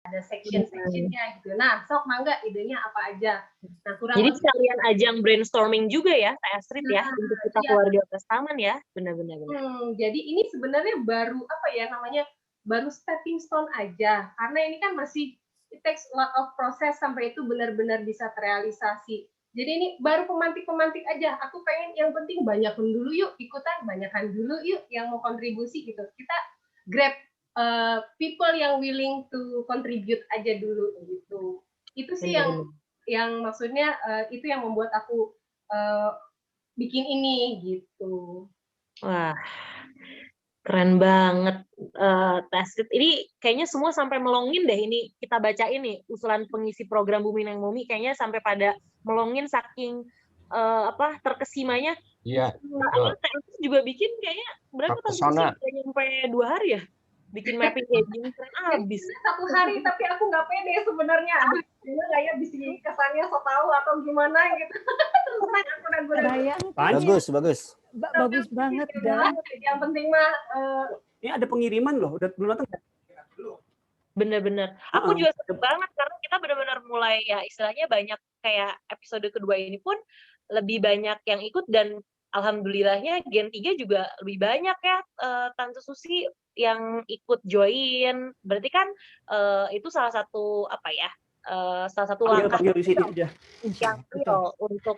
ada section-sectionnya gitu. Nah, sok mangga idenya apa aja. Nah, Jadi sekalian ajang brainstorming juga ya, Teh Astrid ya, untuk kita keluarga Prestaman ya, benar-benar. Jadi ini sebenarnya baru baru stepping stone aja, karena ini kan masih it takes a lot of process sampai itu benar-benar bisa terrealisasi. Jadi ini baru pemantik-pemantik aja. Aku pengen yang penting banyakin dulu yuk, banyakan dulu yuk yang mau kontribusi gitu. Kita grab people yang willing to contribute aja dulu gitu. Itu sih yang maksudnya itu yang membuat aku bikin ini gitu. Wah, keren banget. Teh ini kayaknya semua sampai melongin deh ini kita baca ini usulan pengisi program Bumi Neng Bumi kayaknya sampai pada melongin saking terkesimanya. Iya. Teh juga bikin kayaknya berapa tahun sih? Sampai 2 hari ya? Bikin mapping aging keren abis. 1 hari tapi aku nggak pede sebenarnya. Gimana nggak ya bisa kesannya so tahu atau gimana gitu. Bagus. Bagus banget dan yang penting mah ini ada pengiriman loh, udah belum datang. Bener-bener. Aku juga seneng banget karena kita benar-benar mulai ya istilahnya banyak kayak episode kedua ini pun lebih banyak yang ikut dan alhamdulillahnya Gen 3 juga lebih banyak ya Tante Susi yang ikut join. Berarti kan itu salah satu salah satu langkah yang real untuk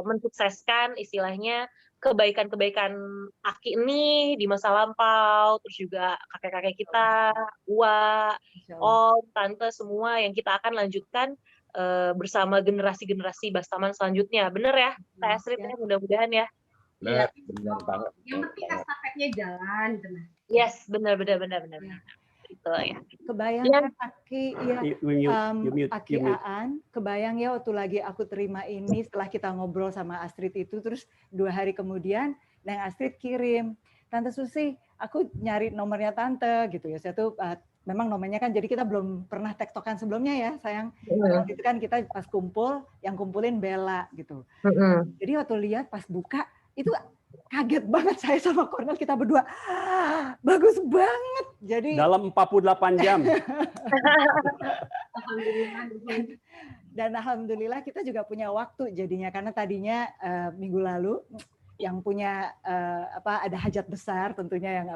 mensukseskan istilahnya kebaikan-kebaikan Aki ini di masa lampau, terus juga kakek-kakek kita, Ua, Om, Tante, semua yang kita akan lanjutkan bersama generasi-generasi Bastaman selanjutnya. Bener ya, Teh Astrid ya, mudah-mudahan ya. Benar banget. Yang penting estafetnya jalan. Yes, benar. Gitu ya. Kebayang kan Aki Aki Aan, kebayang ya waktu lagi aku terima ini setelah kita ngobrol sama Astrid itu terus 2 hari kemudian Neng Astrid kirim, Tante Susi, aku nyari nomornya Tante gitu ya. Saya tuh memang nomornya kan jadi kita belum pernah tektokan sebelumnya ya sayang. Itu kan kita pas kumpul yang kumpulin Bella gitu. Jadi waktu lihat pas buka itu kaget banget saya sama Cornel kita berdua. Bagus banget. Jadi dalam 48 jam. Dan alhamdulillah kita juga punya waktu jadinya karena tadinya minggu lalu yang punya ada hajat besar tentunya yang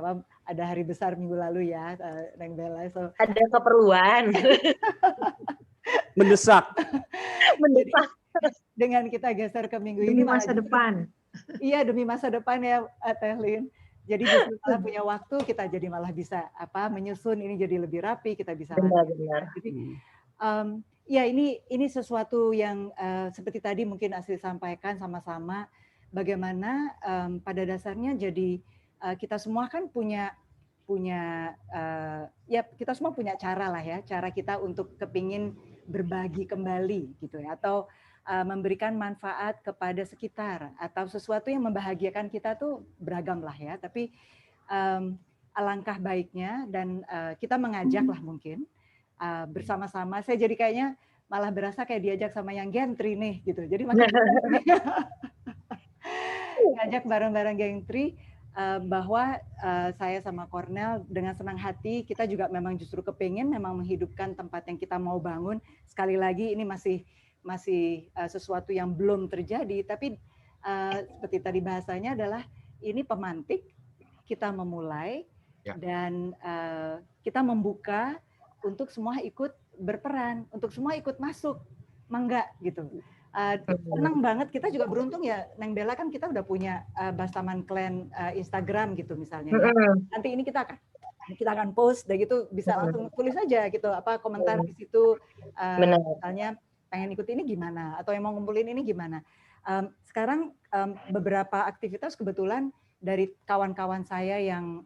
ada hari besar minggu lalu ya Neng Bella. So ada keperluan. Mendesak. Dengan kita geser ke minggu ini masa depan. Iya demi masa depan ya Teh Lin. Jadi kita punya waktu kita jadi malah bisa menyusun ini jadi lebih rapi kita bisa. Benar. Jadi ya ini sesuatu yang seperti tadi mungkin Astrid sampaikan sama-sama bagaimana pada dasarnya jadi kita semua kan punya ya kita semua punya cara lah ya cara kita untuk kepingin berbagi kembali gitu ya atau memberikan manfaat kepada sekitar atau sesuatu yang membahagiakan kita tuh beragam lah ya tapi alangkah baiknya dan kita mengajak lah mungkin bersama-sama saya jadi kayaknya malah berasa kayak diajak sama yang gentry nih gitu jadi makanya ngajak bareng-bareng gentry bahwa saya sama Cornel dengan senang hati kita juga memang justru kepingin memang menghidupkan tempat yang kita mau bangun sekali lagi ini masih sesuatu yang belum terjadi tapi seperti tadi bahasanya adalah ini pemantik kita memulai dan kita membuka untuk semua ikut berperan untuk semua ikut masuk mangga gitu senang banget kita juga beruntung ya Neng Bella kan kita udah punya Bastaman Clan Instagram gitu misalnya ya. Nanti ini kita akan post dan gitu bisa langsung tulis aja gitu komentar di situ misalnya pengen ikut ini gimana atau yang mau ngumpulin ini gimana. Sekarang beberapa aktivitas kebetulan dari kawan-kawan saya yang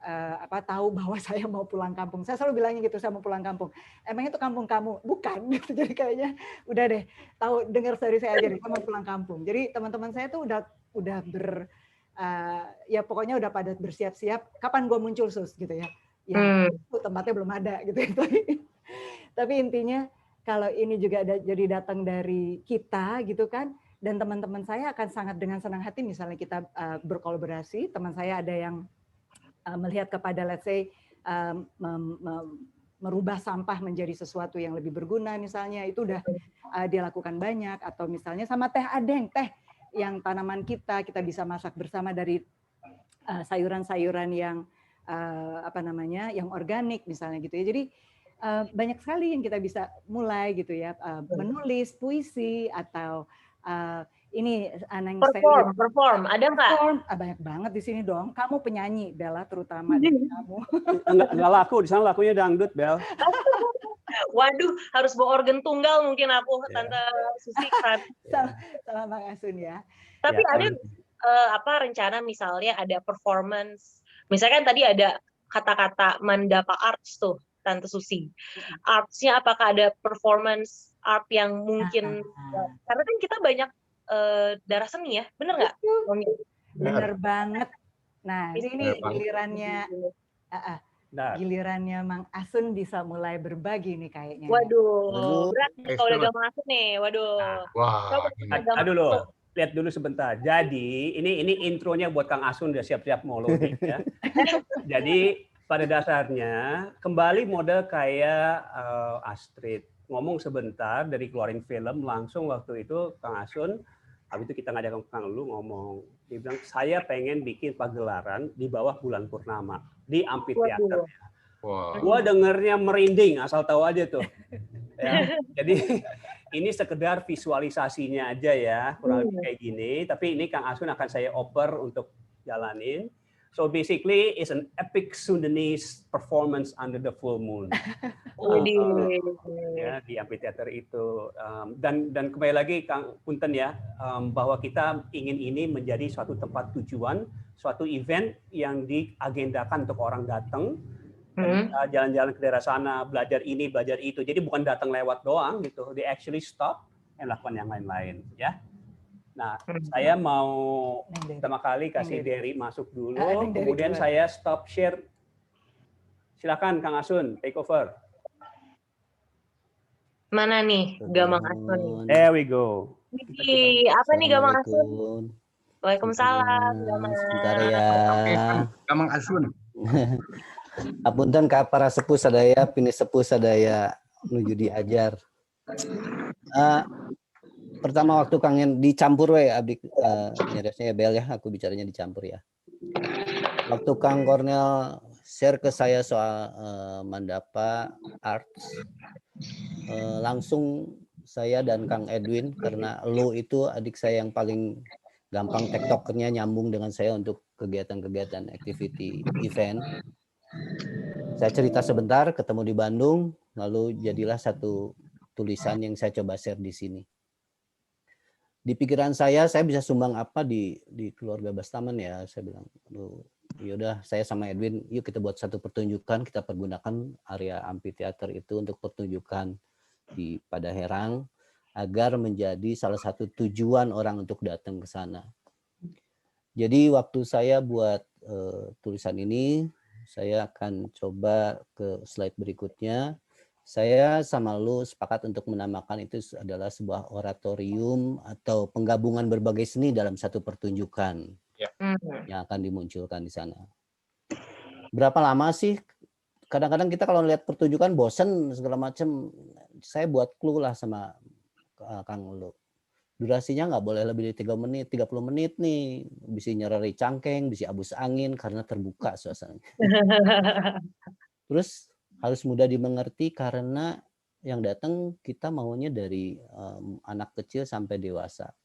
tahu bahwa saya mau pulang kampung. Saya selalu bilangnya gitu, saya mau pulang kampung. Emang itu kampung kamu? Bukan gitu. Jadi kayaknya udah deh tahu dengar dari saya aja deh, saya mau pulang kampung. Jadi teman-teman saya tuh udah ya pokoknya udah pada bersiap-siap kapan gue muncul sus gitu ya. Ya tempatnya belum ada gitu. Tapi intinya kalau ini juga jadi datang dari kita gitu kan, dan teman-teman saya akan sangat dengan senang hati misalnya kita berkolaborasi, teman saya ada yang melihat kepada let's say merubah sampah menjadi sesuatu yang lebih berguna misalnya, itu udah dia lakukan banyak. Atau misalnya sama teh adeng, teh yang tanaman kita bisa masak bersama dari sayuran-sayuran yang yang organik misalnya gitu ya. Jadi banyak sekali yang kita bisa mulai gitu ya, menulis puisi atau ini Anang perform ada nggak? Banyak banget di sini dong. Kamu penyanyi Bella terutama dari kamu. Enggak laku di sana, lakunya dangdut, Bel. Waduh, harus bawa organ tunggal mungkin aku, Tante Susi kan. Sama Bang Asun ya. Tapi ada rencana misalnya ada performance, misalkan tadi ada kata-kata Mandapa Arts tuh, Tante Susi. Arts-nya apakah ada performance art yang mungkin, karena kan kita banyak darah seni ya, bener nggak? Bener banget. Nah, ini gilirannya Mang Asun bisa mulai berbagi nih kayaknya. Waduh, berat kalau udah Mang Asun nih. Waduh. Wah, aduh loh. Lihat dulu sebentar. Jadi ini intronya buat Kang Asun udah siap-siap mau loading ya. Jadi pada dasarnya kembali model kayak Astrid ngomong sebentar dari keluarin film langsung waktu itu Kang Asun, habis itu kita ngajak Kang Lu ngomong, dia bilang saya pengen bikin pagelaran di bawah bulan purnama di amphitheater. Gua dengernya merinding asal tahu aja tuh. Ya, jadi ini sekedar visualisasinya aja ya, kurang lebih kayak gini. Tapi ini Kang Asun akan saya oper untuk jalanin. So basically, it's an epic Sundanese performance under the full moon. Ya, di amphitheater itu. Dan kembali lagi Kang Punten ya, bahwa kita ingin ini menjadi suatu tempat tujuan, suatu event yang diagendakan untuk orang datang, jalan-jalan ke daerah sana, belajar ini, belajar itu. Jadi bukan datang lewat doang gitu. They actually stop and lakukan yang lain-lain ya. Nah, saya mau pertama kali kasih Derry masuk dulu, kemudian saya stop share. Silakan Kang Asun, take over. Mana nih Gamang Asun? There we go. Apa nih Gamang Asun? Waalaikumsalam. Sebentar ya. Gamang Asun. Apunten ka para sepuh sadaya, pini sepuh sadaya nuju diajar. Pertama waktu kangen dicampur we abdi nyeresnya Bel ya, aku bicaranya dicampur ya. Waktu Kang Cornel share ke saya soal Mandapa Arts, langsung saya dan Kang Edwin, karena lu itu adik saya yang paling gampang tektokernya nyambung dengan saya untuk kegiatan-kegiatan activity event. Saya cerita sebentar, ketemu di Bandung, lalu jadilah satu tulisan yang saya coba share di sini. Di pikiran saya bisa sumbang apa di keluarga Bastaman ya. Saya bilang, yaudah saya sama Edwin, yuk kita buat satu pertunjukan, kita pergunakan area amphitheater itu untuk pertunjukan di Padaherang, agar menjadi salah satu tujuan orang untuk datang ke sana. Jadi waktu saya buat tulisan ini, saya akan coba ke slide berikutnya. Saya sama lu sepakat untuk menamakan itu adalah sebuah oratorium atau penggabungan berbagai seni dalam satu pertunjukan yang akan dimunculkan di sana. Berapa lama sih? Kadang-kadang kita kalau lihat pertunjukan bosen segala macam. Saya buat clue lah sama Kang Lu. Durasinya nggak boleh lebih dari 3 menit, 30 menit nih. Bisa nyereri cangkeng, bisa abus angin karena terbuka suasananya. Terus harus mudah dimengerti karena yang datang kita maunya dari anak kecil sampai dewasa.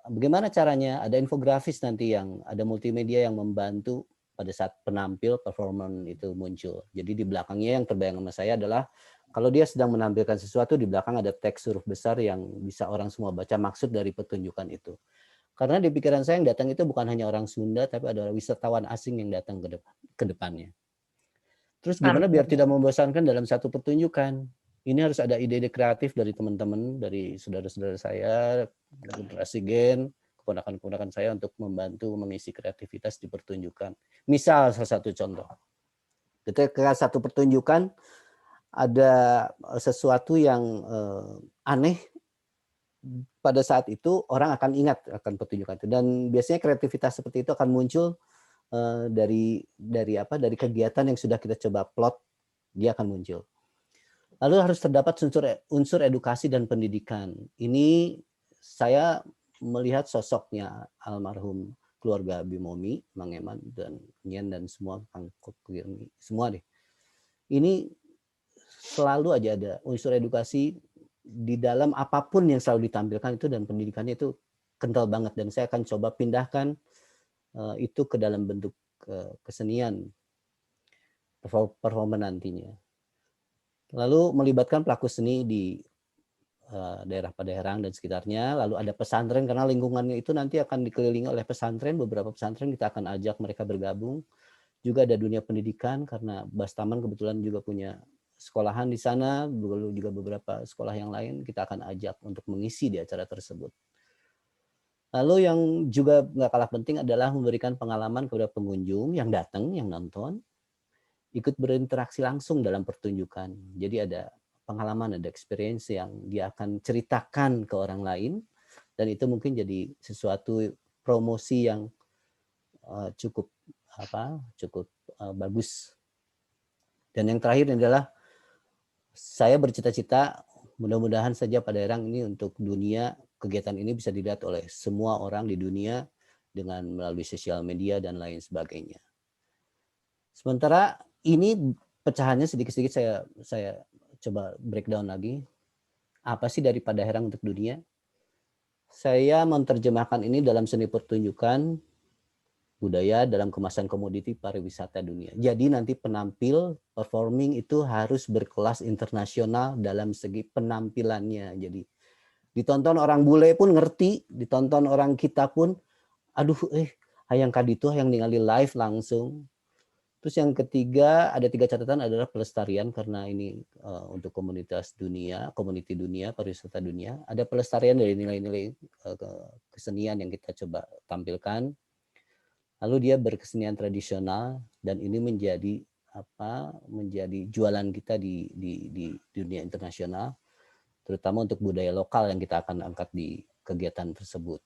Bagaimana caranya? Ada infografis nanti yang ada multimedia yang membantu pada saat penampil performance itu muncul. Jadi di belakangnya yang terbayang sama saya adalah kalau dia sedang menampilkan sesuatu, di belakang ada teks huruf besar yang bisa orang semua baca maksud dari pertunjukan itu. Karena di pikiran saya yang datang itu bukan hanya orang Sunda, tapi ada wisatawan asing yang datang ke depannya. Terus gimana biar tidak membosankan dalam satu pertunjukan? Ini harus ada ide-ide kreatif dari teman-teman, dari saudara-saudara saya, generasi gen, keponakan-keponakan saya untuk membantu mengisi kreativitas di pertunjukan. Misal salah satu contoh, ketika satu pertunjukan ada sesuatu yang aneh, pada saat itu orang akan ingat akan pertunjukan itu, dan biasanya kreativitas seperti itu akan muncul dari kegiatan yang sudah kita coba plot dia akan muncul. Lalu harus terdapat unsur edukasi dan pendidikan. Ini saya melihat sosoknya almarhum keluarga Bimomi, Mang Eman dan Nyen dan semua semua deh. Ini selalu aja ada unsur edukasi di dalam apapun yang selalu ditampilkan itu, dan pendidikannya itu kental banget, dan saya akan coba pindahkan itu ke dalam bentuk kesenian performa nantinya. Lalu melibatkan pelaku seni di daerah Padalarang dan sekitarnya, lalu ada pesantren karena lingkungannya itu nanti akan dikelilingi oleh pesantren, beberapa pesantren kita akan ajak mereka bergabung. Juga ada dunia pendidikan karena Bastaman kebetulan juga punya sekolahan di sana, lalu juga beberapa sekolah yang lain kita akan ajak untuk mengisi di acara tersebut. Lalu yang juga nggak kalah penting adalah memberikan pengalaman kepada pengunjung yang datang, yang nonton, ikut berinteraksi langsung dalam pertunjukan. Jadi ada pengalaman, ada experience yang dia akan ceritakan ke orang lain, dan itu mungkin jadi sesuatu promosi yang cukup bagus. Dan yang terakhir adalah saya bercita-cita mudah-mudahan saja Padalarang ini untuk dunia, kegiatan ini bisa dilihat oleh semua orang di dunia dengan melalui sosial media dan lain sebagainya. Sementara ini pecahannya sedikit-sedikit saya coba breakdown lagi. Apa sih dari Padalarang untuk dunia? Saya menerjemahkan ini dalam seni pertunjukan budaya dalam kemasan komoditi pariwisata dunia. Jadi nanti penampil performing itu harus berkelas internasional dalam segi penampilannya. Jadi ditonton orang bule pun ngerti, ditonton orang kita pun, aduh hayang kaditu hayang ningali live langsung. Terus yang ketiga, ada 3 catatan adalah pelestarian, karena ini untuk komunitas dunia, community dunia, pariwisata dunia. Ada pelestarian dari nilai-nilai kesenian yang kita coba tampilkan. Lalu dia berkesenian tradisional, dan ini menjadi jualan kita di dunia internasional, terutama untuk budaya lokal yang kita akan angkat di kegiatan tersebut.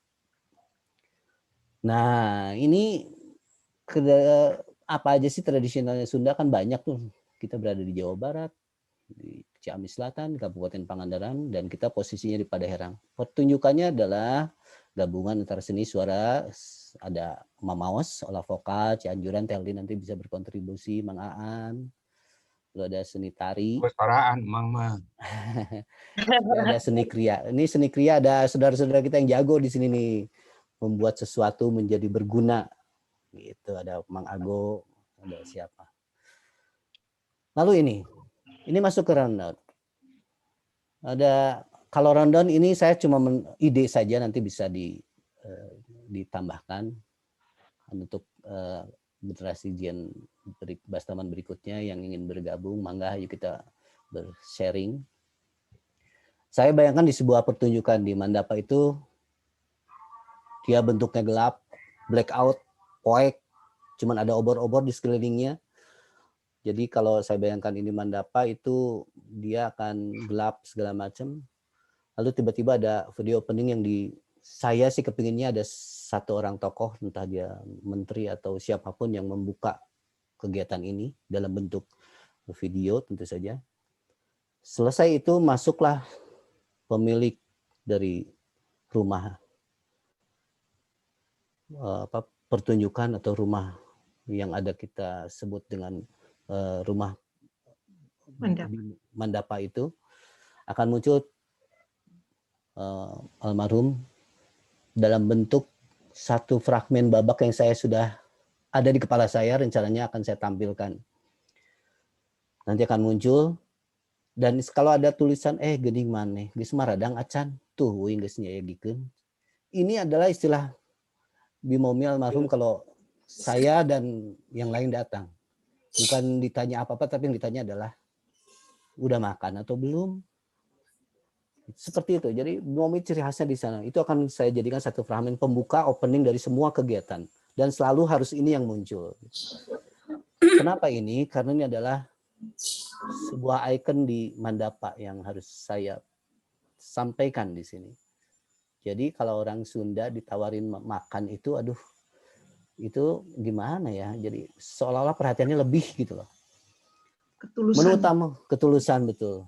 Nah, ini apa aja sih tradisionalnya Sunda, kan banyak tuh. Kita berada di Jawa Barat, di Ciamis Selatan, Kabupaten Pangandaran, dan kita posisinya di Padalarang. Pertunjukannya adalah gabungan antara seni suara, ada Mamaos, olah vokal, Cianjuran, Teldi nanti bisa berkontribusi, Mang Aan, lalu ada seni tari. Suaraan, Mang mah. Ada seni kriya. Ini seni kriya ada saudara-saudara kita yang jago di sini nih, membuat sesuatu menjadi berguna. Gitu, ada Mang Ago, ada siapa. Lalu ini masuk ke rundown. Kalau rundown ini saya cuma ide saja, nanti bisa ditambahkan untuk generasi Gen Bastaman berikutnya yang ingin bergabung, mangga ayo kita bersharing. Saya bayangkan di sebuah pertunjukan di Mandapa itu dia bentuknya gelap, blackout, poek, cuman ada obor-obor di sekelilingnya. Jadi kalau saya bayangkan ini Mandapa itu dia akan gelap segala macam. Lalu tiba-tiba ada video opening yang saya sih kepinginnya ada satu orang tokoh, entah dia menteri atau siapapun yang membuka kegiatan ini dalam bentuk video tentu saja. Selesai itu masuklah pemilik dari rumah pertunjukan atau rumah yang ada kita sebut dengan rumah Mandapa itu, akan muncul almarhum dalam bentuk satu fragmen babak yang saya sudah ada di kepala saya, rencananya akan saya tampilkan. Nanti akan muncul, dan kalau ada tulisan geuning maneh geus maradang acan tuh uing geus nyayagikeun. Ini adalah istilah Bimomi almarhum kalau saya dan yang lain datang. Bukan ditanya apa-apa, tapi yang ditanya adalah udah makan atau belum. Seperti itu. Jadi Bimomi ciri khasnya di sana. Itu akan saya jadikan satu fragmen pembuka opening dari semua kegiatan. Dan selalu harus ini yang muncul. Kenapa ini? Karena ini adalah sebuah ikon di Mandapa yang harus saya sampaikan di sini. Jadi kalau orang Sunda ditawarin makan itu, aduh, itu gimana ya? Jadi seolah-olah perhatiannya lebih gitu loh. Menu utama ketulusan, betul.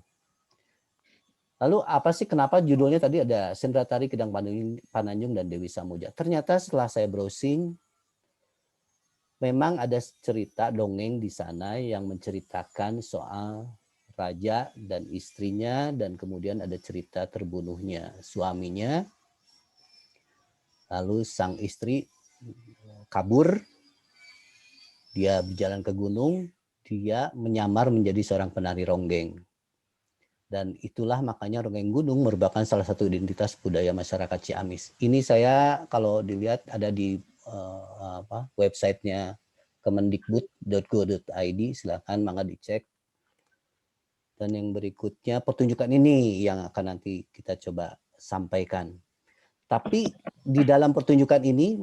Lalu apa sih kenapa judulnya tadi ada Sendra Tari Kidang Pananjung dan Dewi Samudja? Ternyata setelah saya browsing, memang ada cerita dongeng di sana yang menceritakan soal raja dan istrinya, dan kemudian ada cerita terbunuhnya suaminya. Lalu sang istri kabur, dia berjalan ke gunung, dia menyamar menjadi seorang penari ronggeng. Dan itulah makanya ronggeng gunung merupakan salah satu identitas budaya masyarakat Ciamis. Ini saya kalau dilihat ada di websitenya kemendikbud.go.id, silakan mangga dicek. Dan yang berikutnya pertunjukan ini yang akan nanti kita coba sampaikan. Tapi di dalam pertunjukan ini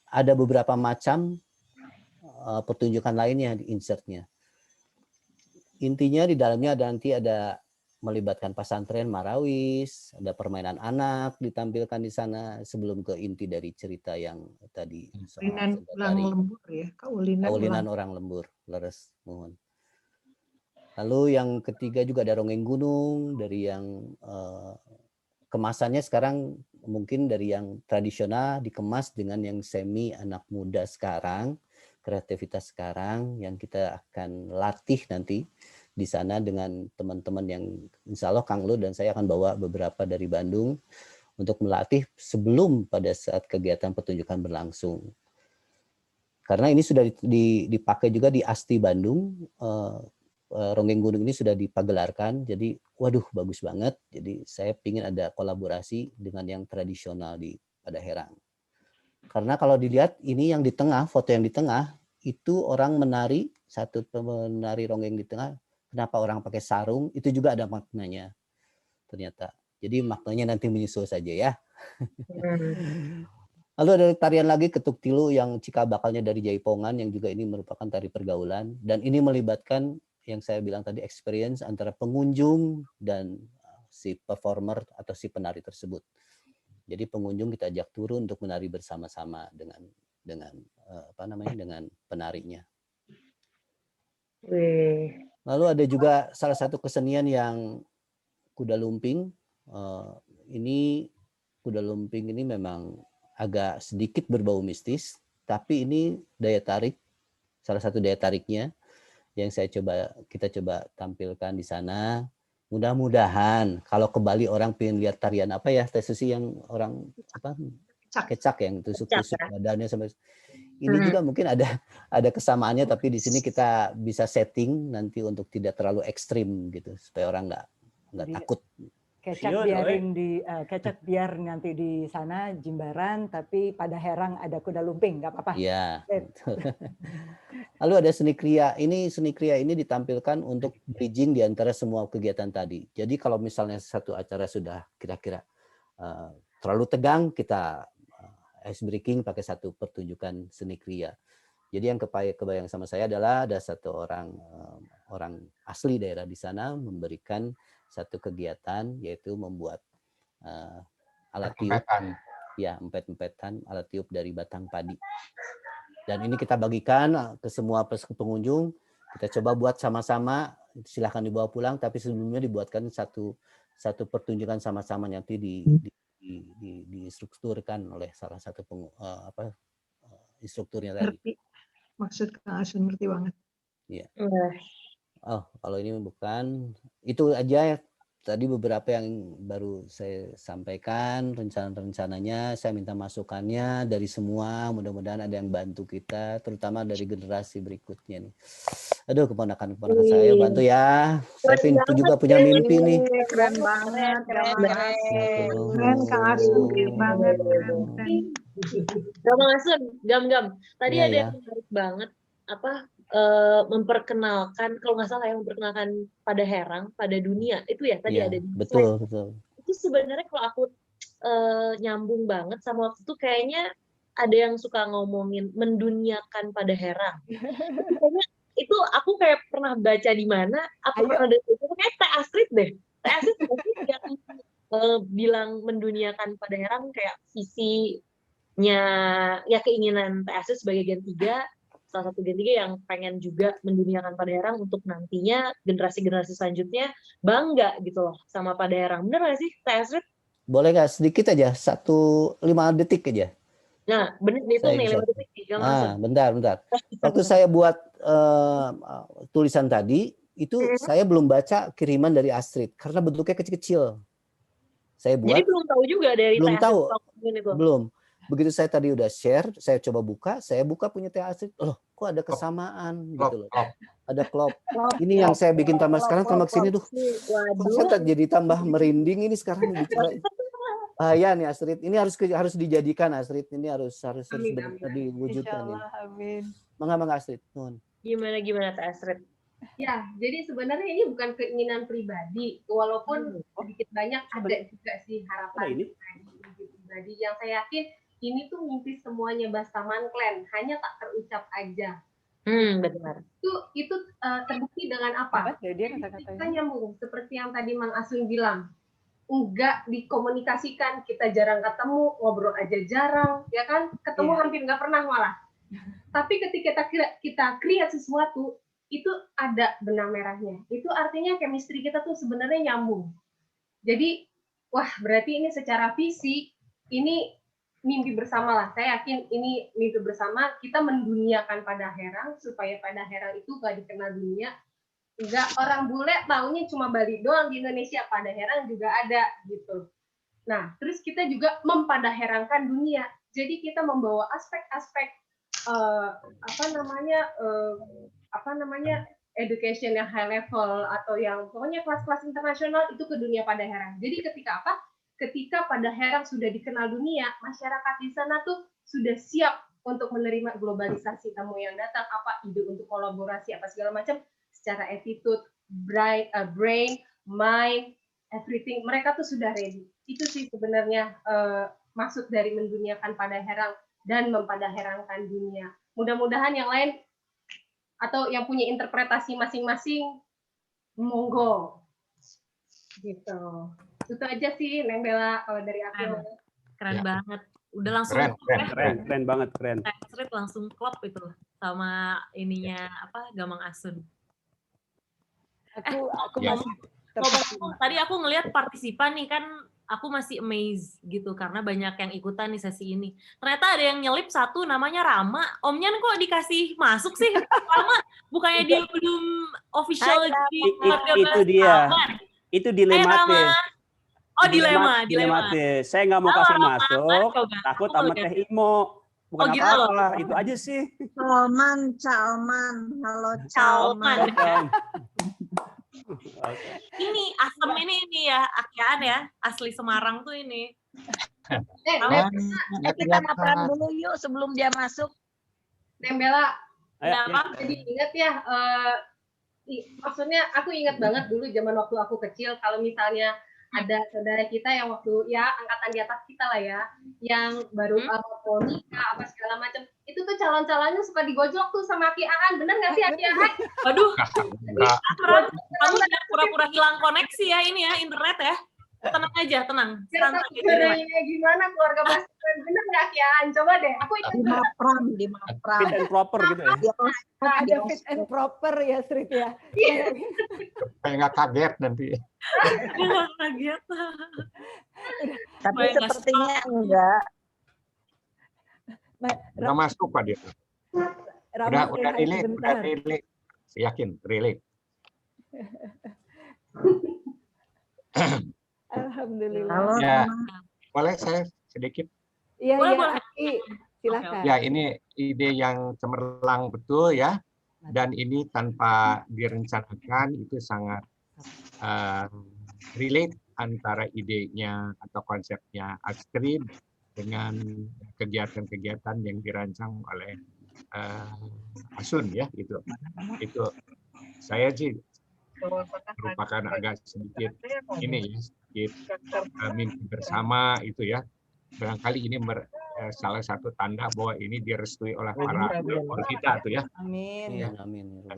ada beberapa macam pertunjukan lainnya di insertnya. Intinya di dalamnya ada melibatkan pesantren Marawis, ada permainan anak ditampilkan di sana sebelum ke inti dari cerita yang tadi soal ulang lembur ya, kaulinan orang lembur, leres mohon. Lalu yang ketiga juga ada ronggeng gunung, dari yang kemasannya sekarang mungkin dari yang tradisional dikemas dengan yang semi anak muda sekarang, kreativitas sekarang yang kita akan latih nanti di sana dengan teman-teman yang insya Allah Kang Lu dan saya akan bawa beberapa dari Bandung untuk melatih sebelum pada saat kegiatan pertunjukan berlangsung. Karena ini sudah dipakai juga di ASTI Bandung, ronggeng gunung ini sudah dipagelarkan, jadi waduh bagus banget. Jadi saya ingin ada kolaborasi dengan yang tradisional di Padaherang. Karena kalau dilihat ini yang di tengah, foto yang di tengah, itu orang menari, satu penari ronggeng di tengah, kenapa orang pakai sarung, itu juga ada maknanya ternyata. Jadi maknanya nanti menyusul saja ya. Lalu ada tarian lagi Ketuk Tilu yang cikal bakalnya dari Jaipongan, yang juga ini merupakan tari pergaulan. Dan ini melibatkan yang saya bilang tadi, experience antara pengunjung dan si performer atau si penari tersebut. Jadi pengunjung kita ajak turun untuk menari bersama-sama dengan penarinya. Lalu ada juga salah satu kesenian yang kuda lumping. Ini kuda lumping ini memang agak sedikit berbau mistis, tapi ini daya tarik, salah satu daya tariknya yang kita coba tampilkan di sana. Mudah-mudahan kalau ke Bali orang pengen lihat tarian apa ya, Teh Susi, yang orang kecak yang tusuk-tusuk badannya sampai ini juga mungkin ada kesamaannya, tapi di sini kita bisa setting nanti untuk tidak terlalu ekstrim gitu supaya orang nggak takut. Kecak biar nanti di sana Jimbaran, tapi Padaherang ada kuda lumping, nggak apa-apa. Iya. Lalu ada seni kriya. Seni kriya ini ditampilkan untuk bridging di antara semua kegiatan tadi. Jadi kalau misalnya satu acara sudah kira-kira terlalu tegang, kita ice breaking pakai satu pertunjukan seni kriya. Jadi yang kebayang sama saya adalah ada satu orang asli daerah di sana memberikan satu kegiatan, yaitu membuat alat tiup, ya empet-empetan alat tiup dari batang padi. Dan ini kita bagikan ke semua pengunjung. Kita coba buat sama-sama. Silahkan dibawa pulang. Tapi sebelumnya dibuatkan satu pertunjukan sama-sama nanti distrukturkan oleh salah satu instrukturnya tadi. Maksud Kang Asun ngerti banget. Iya. Oh, kalau ini bukan. Itu aja ya. Tadi beberapa yang baru saya sampaikan, rencana-rencananya, saya minta masukannya dari semua, mudah-mudahan ada yang bantu kita, terutama dari generasi berikutnya nih. Aduh, keponakan saya bantu ya. Saya juga punya mimpi nih. Keren banget, keren Kang Asun, keren banget, keren. Kang Asun, gam. Tadi ada yang menarik banget, memperkenalkan, kalau nggak salah memperkenalkan Padaherang pada dunia itu ya tadi ada di betul. Itu sebenarnya kalau aku nyambung banget sama waktu itu, kayaknya ada yang suka ngomongin menduniakan Padaherang. Itu aku kayak pernah baca di mana, pernah ada itu kayak Teh Astrid deh. Teh Astrid yang bilang menduniakan Padaherang, kayak visinya ya keinginan Teh Astrid sebagai Gen 3 salah satu Gen 3 yang pengen juga menduniakan Padaherang untuk nantinya generasi-generasi selanjutnya bangga gitu loh sama Padaherang. Bener nggak sih, Teh Astrid? Boleh nggak sedikit aja, 5 detik aja. Nah, bener itu Saya nih bisa. 5 detik. Langsung. Bentar. Waktu saya buat tulisan tadi, itu saya belum baca kiriman dari Astrid karena bentuknya kecil-kecil. Saya buat. Jadi belum tahu juga dari belum Teh Astrid tahu. itu. Belum. Begitu saya tadi udah share, saya coba buka punya Teh Astrid. Loh, kok ada kesamaan gitu loh. Ada klop. Ini yang saya bikin tambah sekarang tambah kesini tuh. Saya jadi tambah merinding ini sekarang bicara. Ya nih Astrid, ini harus dijadikan Astrid. Ini harus benar-benar diwujudkan ini. Amin. Mangga Astrid. Nuhun. Gimana Teh Astrid? Ya, jadi sebenarnya ini bukan keinginan pribadi, walaupun sedikit banyak ada juga sih harapan pribadi yang saya yakin ini tuh mimpi semuanya Bastaman Clan, hanya tak terucap aja. Benar. Itu terbukti dengan apa? Kita nyambung seperti yang tadi Mang Asun bilang, enggak dikomunikasikan, kita jarang ketemu, ngobrol aja jarang, ya kan? Ketemu hampir nggak pernah malah. Tapi ketika kita create sesuatu, itu ada benang merahnya. Itu artinya chemistry kita tuh sebenarnya nyambung. Jadi, wah berarti ini secara visi, ini mimpi bersama lah. Saya yakin ini mimpi bersama, kita menduniakan Padaherang, supaya Padaherang itu gak dikenal dunia. Enggak orang bule taunya cuma Bali doang di Indonesia, Padaherang juga ada gitu. Nah, terus kita juga mempadaherangkan dunia. Jadi kita membawa aspek-aspek education yang high level atau yang pokoknya kelas-kelas internasional itu ke dunia Padaherang. Jadi ketika Padaherang sudah dikenal dunia, masyarakat di sana tuh sudah siap untuk menerima globalisasi tamu yang datang, apa ide untuk kolaborasi apa segala macam secara attitude, brain, mind, everything. Mereka tuh sudah ready. Itu sih sebenarnya maksud dari menduniakan Padaherang dan mempadaherangkan dunia. Mudah-mudahan yang lain atau yang punya interpretasi masing-masing, monggo. Gitu. Itu aja sih, Neng Bella, kalau dari aku. Keren banget. Udah langsung keren banget. Astrid langsung klop itu sama ininya Gamang Asun. Aku masih tadi aku ngelihat partisipan nih kan, aku masih amazed gitu karena banyak yang ikutan di sesi ini. Ternyata ada yang nyelip satu namanya Rama. Omnya kok dikasih masuk sih? Rama bukannya dia belum official di itu dia. Itu dilematis. Dilematis. Saya nggak mau kasih masuk, takut sama Teh Imo. Bukan apa-apa, itu aja sih. Calman. Halo Calman. Ini asam ini ya, Akyaan ya, asli Semarang tuh ini. Kita ngapain dulu yuk sebelum dia masuk. Nembela, Kenapa? jadi ingat ya, maksudnya aku ingat banget dulu zaman waktu aku kecil, kalau misalnya ada saudara kita yang waktu ya angkatan di atas kita lah ya, yang baru mau nikah apa segala macam, itu tuh calon-calonnya suka digojlok tuh sama Aki Aan, bener nggak sih Aki Aan? Waduh, kamu jangan pura-pura hilang koneksi ya ini ya internet ya. Tenang aja, tenang. Santai. Gimana keluarga Bastaman, bener nggak Aki Aan? Coba deh, aku ikut. Di Mapram. Fit and proper gitu ya. ada fit and proper ya, Astrid ya. Kayak nggak kaget nanti. Nggak kaget. Tapi sepertinya enggak. Udah masuk Pak dia. Udah relate. Saya yakin relate. Alhamdulillah. Ya, boleh saya sedikit? Iya, Boleh. Silakan. Ya, ini ide yang cemerlang betul ya. Dan ini tanpa direncanakan itu sangat relate antara idenya atau konsepnya Astrid dengan kegiatan-kegiatan yang dirancang oleh Asun ya itu saya sih merupakan agak sedikit ini ya sedikit mimpi bersama itu ya barangkali ini salah satu tanda bahwa ini direstui oleh para kita tuh ya. Amin.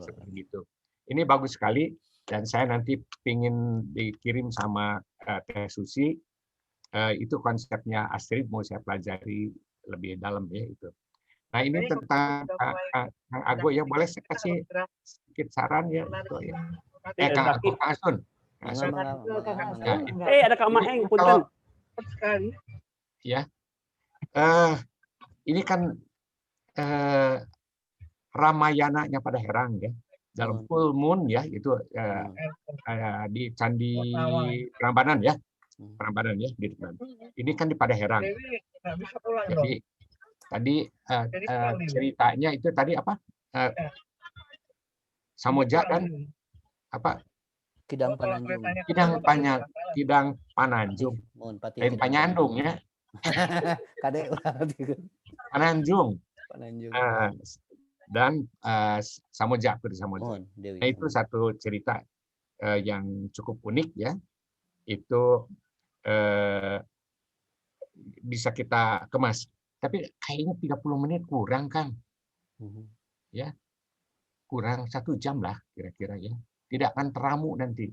Seperti itu. Ini bagus sekali dan saya nanti pingin dikirim sama Teh Susi. Itu konsepnya Astrid mau saya pelajari lebih dalam ya itu. Nah ini tentang Kang Ago ya, boleh saya kasih sedikit saran ya itu ya. Kang Ago, Kang Asun. Kang Asun. Ada Kang Maheng, punten. Ya, ini kan Ramayananya pada Herang ya, dalam full moon ya itu di Candi Prambanan ya, di depan. Ini kan di Padaherang. Jadi tadi ceritanya itu tadi apa? Samoja dan apa? Kidang Pananjung. Kidang Pananjung. Lain Panyandung ya. Kadek Pananjung. Pananjung. Dan Samoja. Nah, itu satu cerita yang cukup unik ya. Itu bisa kita kemas. Tapi kayaknya 30 menit kurang, Kang. Ya. Kurang 1 jam lah kira-kira ya. Tidak akan teramu nanti.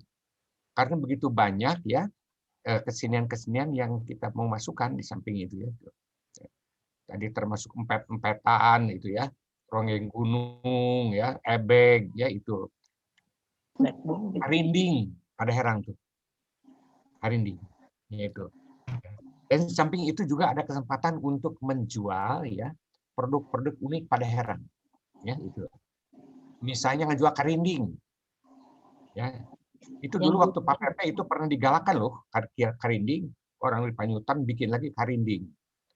Karena begitu banyak ya kesenian-kesenian yang kita mau masukkan di samping itu ya. Tadi termasuk empet-empetan itu ya. Ronggeng gunung ya, ebeg ya itu. Harinding pada Herang tuh. Harinding. Ya itu. Dan di samping itu juga ada kesempatan untuk menjual ya produk-produk unik pada Herang. Ya itu. Misalnya ngejual karinding. Ya. Itu dulu waktu Pak PP itu pernah digalakan loh, karinding. Orang di Panyutan bikin lagi karinding.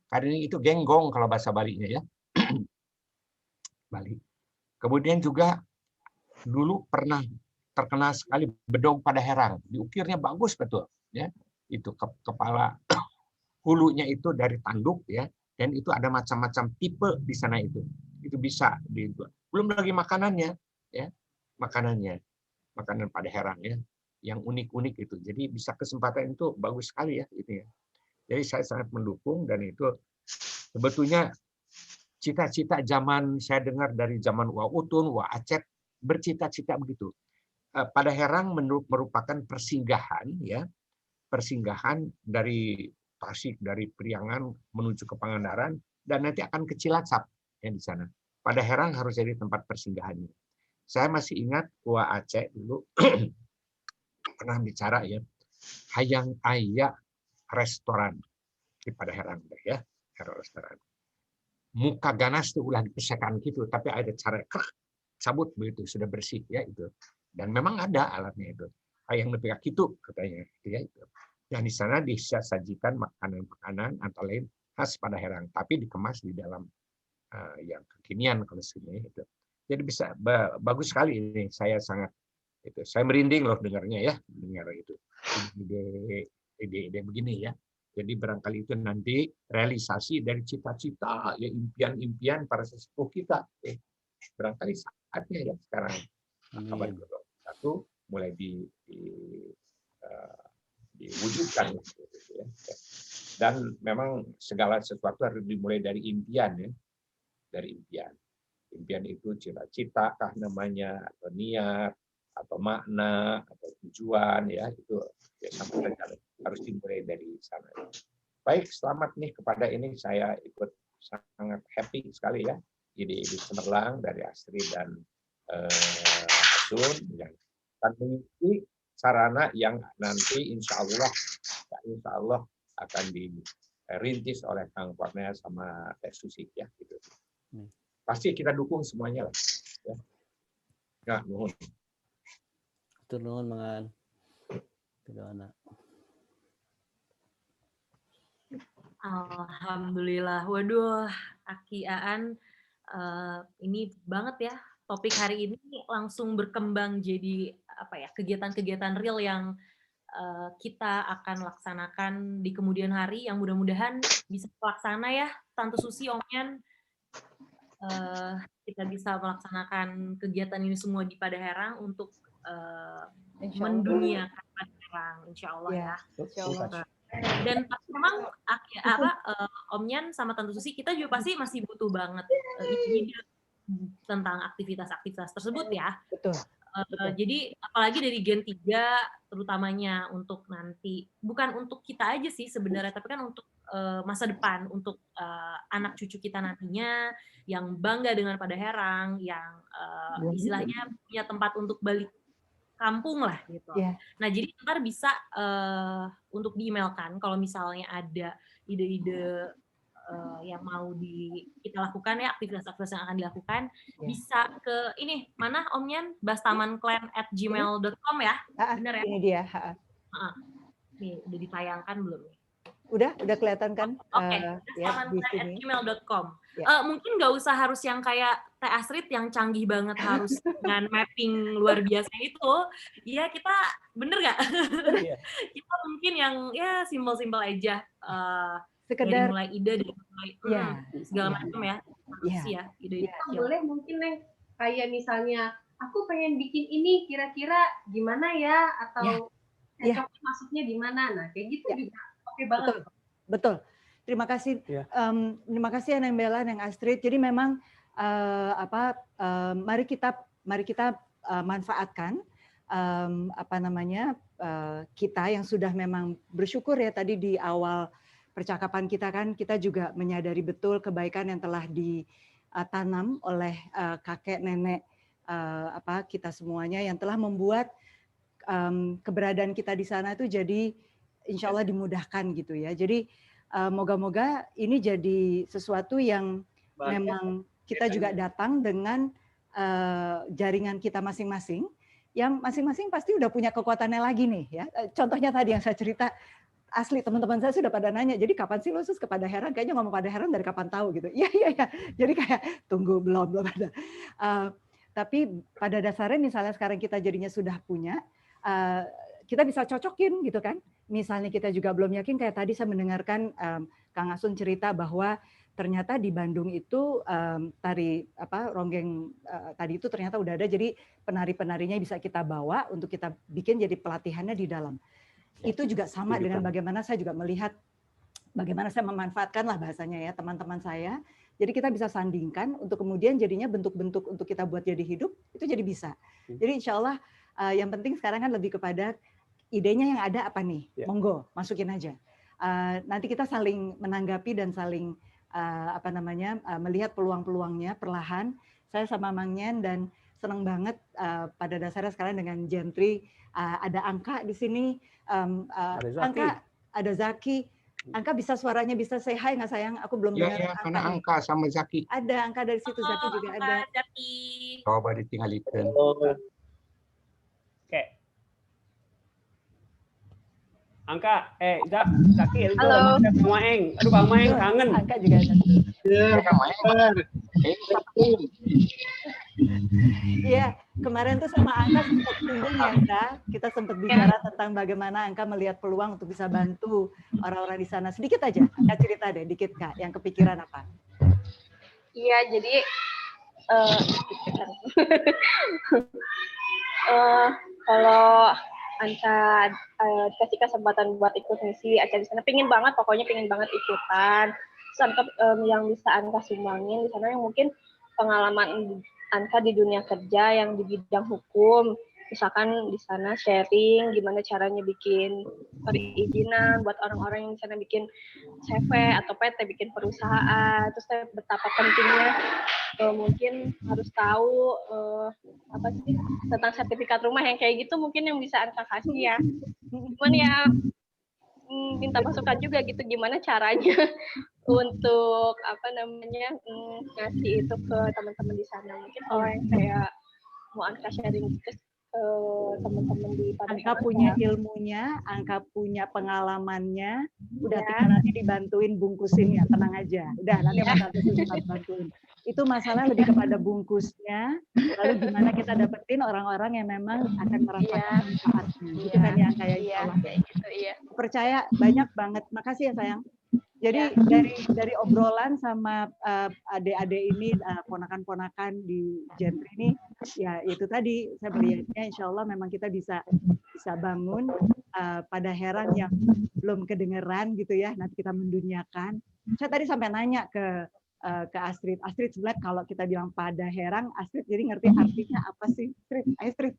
Karinding itu genggong kalau bahasa Balinya ya. Bali. Kemudian juga dulu pernah terkenal sekali bedong pada Herang. Diukirnya bagus betul. Ya. Itu kepala hulunya itu dari tanduk ya. Dan itu ada macam-macam tipe di sana itu. Itu bisa dibuat. Belum lagi makanannya. Ya. Makanan pada Herang ya, yang unik-unik itu. Jadi bisa kesempatan itu bagus sekali ya, gitu ya. Jadi saya sangat mendukung dan itu sebetulnya cita-cita zaman saya dengar dari zaman Wah Utun, Wah Acep bercita-cita begitu. Pada Herang merupakan persinggahan ya, persinggahan dari Tasik, dari Priangan menuju ke Pangandaran dan nanti akan ke Cilacap ya di sana. Pada Herang harus jadi tempat persinggahannya. Saya masih ingat Wah Aceh dulu pernah bicara ya, hayang aya restoran di pada Herang ya, restoran. Muka ganas tuh ulah dipesekan gitu, tapi ada cara cabut begitu sudah bersih ya itu. Dan memang ada alatnya itu. Hayang nepi ka kitu katanya ya itu. Dan di sana disajikan makanan-makanan antara lain khas pada Herang, tapi dikemas di dalam yang kekinian kalau sini itu. Jadi bisa bagus sekali ini, saya sangat itu. Saya merinding loh dengarnya ya, dengar itu ide-ide begini ya. Jadi barangkali itu nanti realisasi dari cita-cita ya, impian-impian para sesepuh kita. Barangkali saatnya ya sekarang kabar 21 mulai diwujudkan gitu ya. Dan memang segala sesuatu harus dimulai dari impian ya, dari impian. Impian itu cita-cita kah namanya, atau niat, atau makna, atau tujuan ya itu ya, sampai harus dimulai dari sana. Baik, selamat nih kepada ini saya ikut sangat happy sekali ya ide-ide cemerlang dari Astrid dan Asun yang akan mengikuti sarana yang nanti insya Allah akan dirintis oleh Kang Cornel sama Teh Susi ya gitu. Pasti kita dukung semuanya lah. Ya. Nggak, nuhun. Nuhun mangan. Anak. Alhamdulillah. Waduh, Aki Aan, ini banget ya topik hari ini langsung berkembang jadi apa ya, kegiatan-kegiatan real yang kita akan laksanakan di kemudian hari yang mudah-mudahan bisa terlaksana ya, Tante Susi, Om Yan. Kita bisa melaksanakan kegiatan ini semua di Padaherang untuk menduniakan Padaherang, insya Allah ya. Insya Allah. Dan memang Om Yan sama Tante Susi kita juga pasti masih butuh banget ide tentang aktivitas-aktivitas tersebut ya. Betul. Jadi apalagi dari Gen 3 terutamanya untuk nanti bukan untuk kita aja sih sebenarnya, tapi kan untuk masa depan untuk anak cucu kita nantinya, yang bangga dengan Pada Herang, yang istilahnya punya tempat untuk balik kampung lah gitu. Yeah. Nah jadi ntar bisa untuk di-emailkan kalau misalnya ada ide-ide yang mau kita lakukan ya, aktivitas-aktivitas yang akan dilakukan, bisa ke ini, mana Om Nyan? bastaman@gmail.com ya? Bener ya? Ini dia. Nih, udah ditayangkan belum nih? Udah kelihatan kan? Oke, Ya, di sini. bastaman@gmail.com. Ya. Mungkin nggak usah harus yang kayak Teh Astrid yang canggih banget harus dengan mapping luar biasa itu. Iya, kita bener nggak? Kita mungkin yang ya simpel-simpel aja. Dari Sekedar mulai ide, dari mulai segala macam ya. Ya, ide. Boleh mungkin Neng, kayak misalnya aku pengen bikin ini, kira-kira gimana ya? Atau cocoknya masuknya di mana? Nah, kayak gitu juga oke banget. Betul. Terima kasih. Terima kasih Neng Bella, Neng Astrid. Jadi memang mari kita manfaatkan kita yang sudah memang bersyukur ya, tadi di awal percakapan kita kan kita juga menyadari betul kebaikan yang telah ditanam oleh kakek nenek kita semuanya, yang telah membuat keberadaan kita di sana itu jadi insya Allah dimudahkan gitu ya. Jadi moga-moga ini jadi sesuatu yang memang kita juga datang dengan jaringan kita masing-masing, yang masing-masing pasti udah punya kekuatannya lagi nih ya. Contohnya tadi yang saya cerita, asli teman-teman saya sudah pada nanya, jadi kapan sih lo sus ke Pada Herang? Kayaknya ngomong Pada Herang dari kapan tahu gitu. Iya. Jadi kayak tunggu belum ada. Tapi pada dasarnya misalnya sekarang kita jadinya sudah punya, kita bisa cocokin gitu kan. Misalnya kita juga belum yakin, kayak tadi saya mendengarkan Kang Asun cerita bahwa ternyata di Bandung itu ronggeng tadi itu ternyata udah ada, jadi penari-penarinya bisa kita bawa untuk kita bikin jadi pelatihannya di dalam. Itu juga sama dengan bagaimana saya juga melihat bagaimana saya memanfaatkan lah bahasanya ya teman-teman saya. Jadi kita bisa sandingkan untuk kemudian jadinya bentuk-bentuk untuk kita buat jadi hidup itu jadi bisa. Jadi insya Allah yang penting sekarang kan lebih kepada idenya yang ada apa nih, monggo masukin aja. Nanti kita saling menanggapi dan saling melihat peluang-peluangnya perlahan. Saya sama Mang Nyan dan senang banget pada dasarnya sekarang dengan Gentry ada Angka di sini. Angka, ada Zaki. Angka bisa suaranya bisa say hi nggak sayang? Aku belum dengar. Ya, karena Angka sama Zaki. Ada Angka dari situ, Zaki juga ada. Zaki. Coba ditinggalkan. Oke. Angka, Zaki. Halo. Bang Maeng. Aduh, Bang Maeng kangen. Angka juga ada. Iya, kemarin tuh sama Angka sempat singgung ya, Kak. Kita sempat bicara tentang bagaimana Angka melihat peluang untuk bisa bantu orang-orang di sana. Sedikit aja, Angka cerita deh, dikit Kak, yang kepikiran apa? Iya, jadi kalau Angka dikasih kesempatan buat ikut misi acara di sana, pingin banget ikutan. Terus Angka yang bisa Angka sumbangin di sana yang mungkin pengalaman Angka di dunia kerja yang di bidang hukum, misalkan di sana sharing gimana caranya bikin perizinan buat orang-orang yang di sana bikin CV atau PT, bikin perusahaan, terus betapa pentingnya mungkin harus tahu tentang sertifikat rumah yang kayak gitu, mungkin yang bisa Angka kasih ya. Cuman ya minta masukan juga gitu gimana caranya untuk ngasih itu ke teman-teman di sana. Mungkin kalau yang kayak mau Angka sharing ke teman-teman di Pada Angka punya ilmunya, Angka punya pengalamannya, udah tinggal nanti dibantuin bungkusin ya, tenang aja. Udah nanti Mas bantuin. Itu masalah lebih kepada bungkusnya, lalu gimana kita dapetin orang-orang yang memang akan merasakan manfaatnya. Gitu kan ya, kayak gitu. Iya. Percaya banyak banget. Makasih ya sayang. Jadi dari obrolan sama adik-adik ini, ponakan-ponakan di Gentry ini, ya itu tadi saya melihatnya insya Allah memang kita bisa bangun Pada Herang yang belum kedengeran gitu ya, nanti kita menduniakan. Saya tadi sampai nanya ke Astrid sebenarnya kalau kita bilang Pada Herang, Astrid jadi ngerti artinya apa sih? Astrid.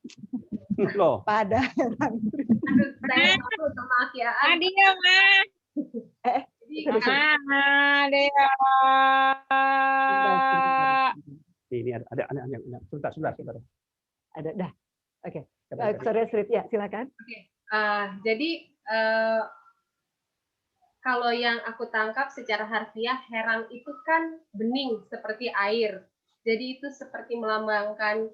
Loh. Pada Herang. Aduh, saya maaf ya. Adia, Ma. Dea. Ini ada sebentar. Ada dah. Oke. Sorry Astrid, ya silakan. Jadi kalau yang aku tangkap secara harfiah, herang itu kan bening seperti air. Jadi itu seperti melambangkan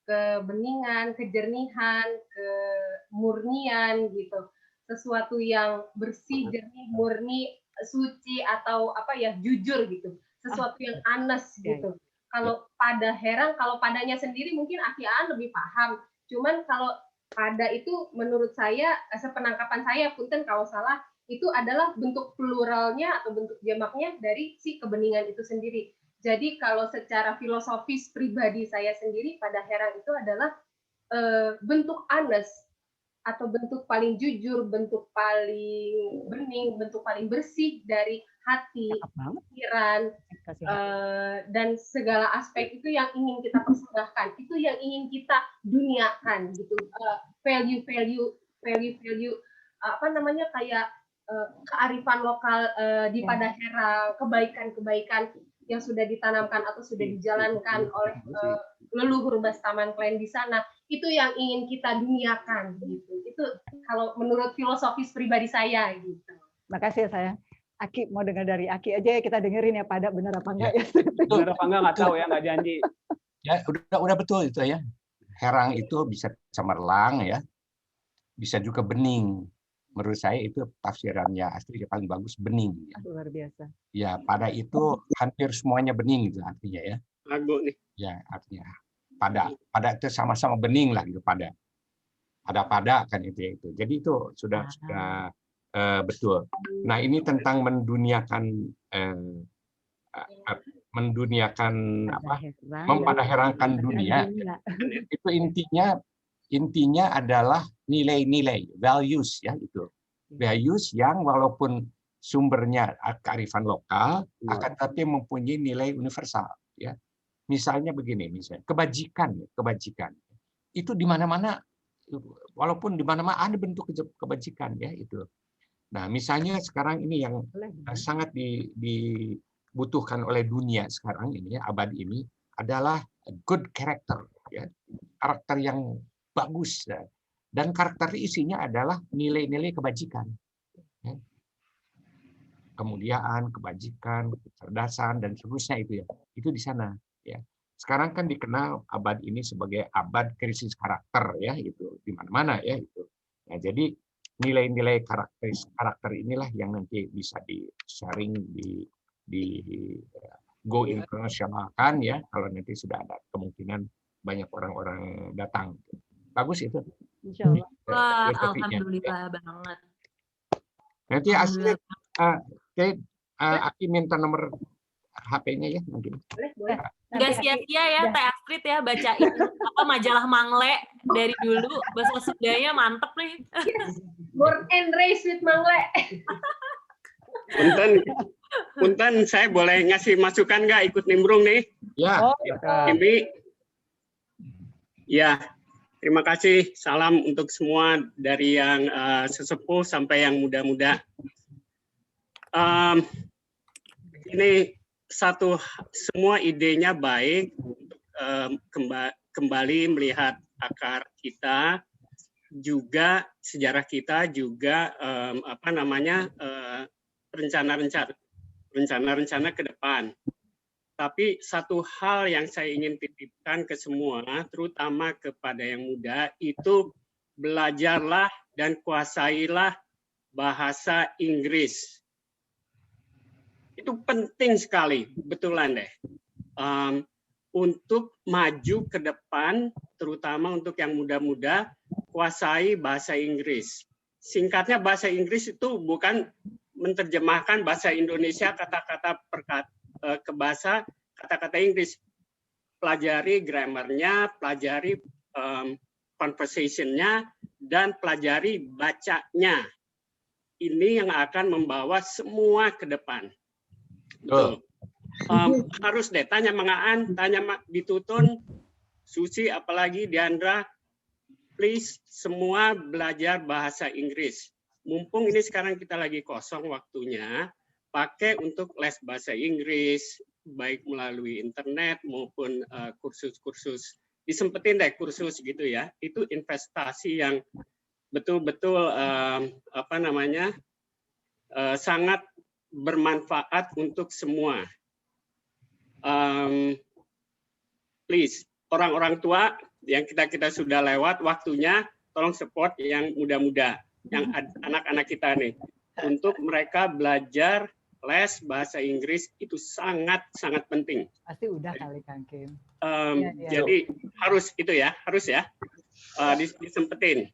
kebeningan, kejernihan, kemurnian gitu. Sesuatu yang bersih, jernih, murni, suci atau apa ya, jujur gitu. Sesuatu yang honest gitu. Kalau pada herang, kalau padanya sendiri mungkin Aki Aan lebih paham. Cuman kalau pada itu menurut saya, sepenangkapan saya, punten kalau salah, itu adalah bentuk pluralnya atau bentuk jamaknya dari si kebeningan itu sendiri. Jadi kalau secara filosofis pribadi saya sendiri, pada herang itu adalah bentuk honest atau bentuk paling jujur, bentuk paling bening, bentuk paling bersih dari hati, pikiran, dan segala aspek itu yang ingin kita persembahkan, itu yang ingin kita duniakan gitu. Value apa namanya, kayak kearifan lokal di pada herang, kebaikan-kebaikan yang sudah ditanamkan atau sudah dijalankan oleh leluhur Bastaman Klen di sana, itu yang ingin kita duniakan gitu. Itu kalau menurut filosofis pribadi saya gitu. Makasih ya sayang. Aki mau dengar dari Aki aja ya, kita dengerin ya pada benar apa enggak ya. Benar apa enggak nggak tahu ya, nggak janji. Ya udah betul itu ya. Herang itu bisa cemerlang ya, bisa juga bening. Menurut saya itu tafsirannya Astrid paling bagus, bening. Ya. Luar biasa. Ya, pada itu hampir semuanya bening gitu artinya ya. Lagu nih. Ya, artinya pada itu sama-sama bening lah gitu pada kan itu. Jadi itu sudah betul. Nah, ini tentang menduniakan mempadahherankan dunia. Itu intinya adalah nilai-nilai, values ya itu. Values yang walaupun sumbernya kearifan lokal akan tapi mempunyai nilai universal ya. Misalnya begini, misalnya kebajikan. Itu di mana-mana, walaupun di mana-mana ada bentuk kebajikan ya itu. Nah, misalnya sekarang ini yang sangat dibutuhkan oleh dunia sekarang ini ya, abad ini adalah good character ya. Karakter yang bagus ya. Dan karakter isinya adalah nilai-nilai kebajikan. Ya. Kemuliaan, kebajikan, kecerdasan dan seterusnya itu ya. Itu di sana ya. Sekarang kan dikenal abad ini sebagai abad krisis karakter ya, itu di mana-mana ya itu. Nah, jadi nilai-nilai karakter inilah yang nanti bisa di-sharing di go internasionalkan ya, kalau nanti sudah ada kemungkinan banyak orang-orang datang. Bagus itu. Insyaallah. Wah, alhamdulillah banget. Nanti Astrid, Aki minta nomor HP-nya ya mungkin. Boleh. Nggak sia-sia ya Teh Astrid ya bacain majalah Mangle dari dulu, bahasa Sundanya mantep nih. Born and raised with Mangle. Punten, saya boleh ngasih masukan nggak ikut nimbrung nih? Ya. Ini, ya. Terima kasih. Salam untuk semua dari yang sesepuh sampai yang muda-muda. Ini semua idenya baik untuk kembali melihat akar kita, juga sejarah kita, juga rencana-rencana ke depan. Tapi satu hal yang saya ingin titipkan ke semua, terutama kepada yang muda, itu belajarlah dan kuasailah bahasa Inggris. Itu penting sekali, betulan deh. Untuk maju ke depan, terutama untuk yang muda-muda, kuasai bahasa Inggris. Singkatnya bahasa Inggris itu bukan menerjemahkan bahasa Indonesia kata-kata ke bahasa kata-kata Inggris. Pelajari grammarnya, pelajari conversation-nya, dan pelajari bacanya. Ini yang akan membawa semua ke depan. Betul. Harus deh, tanya Mangaan, tanya Ditutun, Susi, apalagi Diandra, please semua belajar bahasa Inggris. Mumpung ini sekarang kita lagi kosong waktunya, pakai untuk les bahasa Inggris, baik melalui internet maupun kursus-kursus. Disempetin deh kursus gitu ya. Itu investasi yang betul-betul sangat bermanfaat untuk semua. Please, orang-orang tua yang kita sudah lewat waktunya, tolong support yang muda-muda, yang anak-anak kita nih, untuk mereka belajar les bahasa Inggris itu sangat penting. Pasti udah kali Kang Kim. Jadi harus disempetin.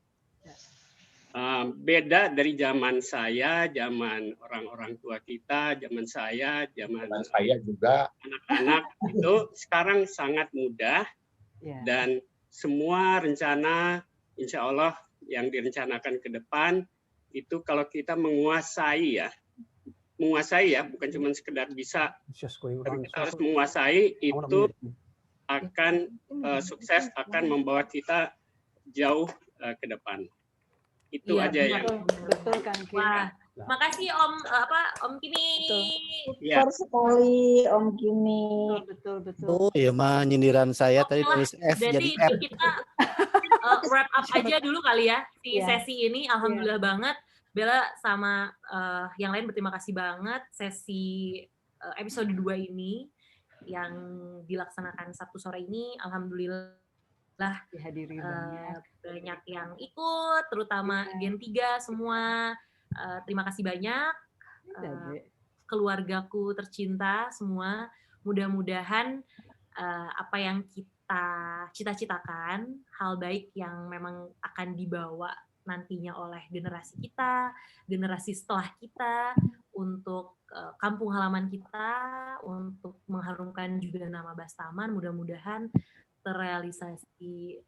Beda dari zaman saya, zaman orang-orang tua kita, zaman saya juga anak-anak itu sekarang sangat mudah. Dan semua rencana insya Allah yang direncanakan ke depan itu kalau kita menguasai ya, bukan cuma sekedar bisa, tapi kita harus menguasai, itu akan sukses, akan membawa kita jauh ke depan. Itu aja yang betul Kang Kim. Makasih Om Kimi. Super sekali Om Kimi. Betul. Oh ya nyindiran saya tadi tulis F jadi F. Kita wrap up aja dulu kali ya di sesi ini. Alhamdulillah banget. Bella sama yang lain berterima kasih banget sesi episode 2 ini yang dilaksanakan Sabtu sore ini. Alhamdulillah dihadiri banyak yang ikut, terutama Gen 3 semua. Terima kasih banyak keluargaku tercinta semua. Mudah-mudahan apa yang kita cita-citakan, hal baik yang memang akan dibawa nantinya oleh generasi kita, generasi setelah kita, untuk kampung halaman kita, untuk mengharumkan juga nama Bastaman, mudah-mudahan terrealisasi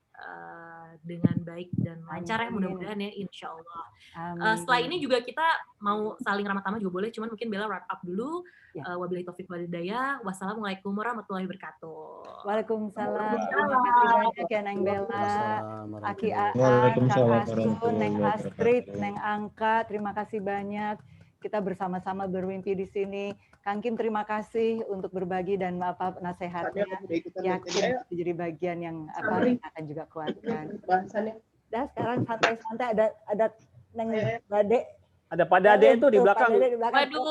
dengan baik dan lancar ya, mudah-mudahan ya, insya Allah. Setelah ini juga kita mau saling ramah tamah juga boleh, cuman mungkin Bella wrap up dulu. Wabillahi taufiq wal hidayah. Wassalamualaikum warahmatullahi wabarakatuh. Waalaikumsalam. Terima kasih banyak ya Neng Bella, Aki Aan, Kang Asun, Neng Astrid, Neng Angka. Terima kasih banyak. Kita bersama-sama bermimpi di sini. Kang Kim, terima kasih untuk berbagi dan nasihatnya. Yakin jadi bagian yang akan juga kuatkan. Dah sekarang santai-santai, ada Neng Bade. Ada Pak Dade itu di belakang. Waduh.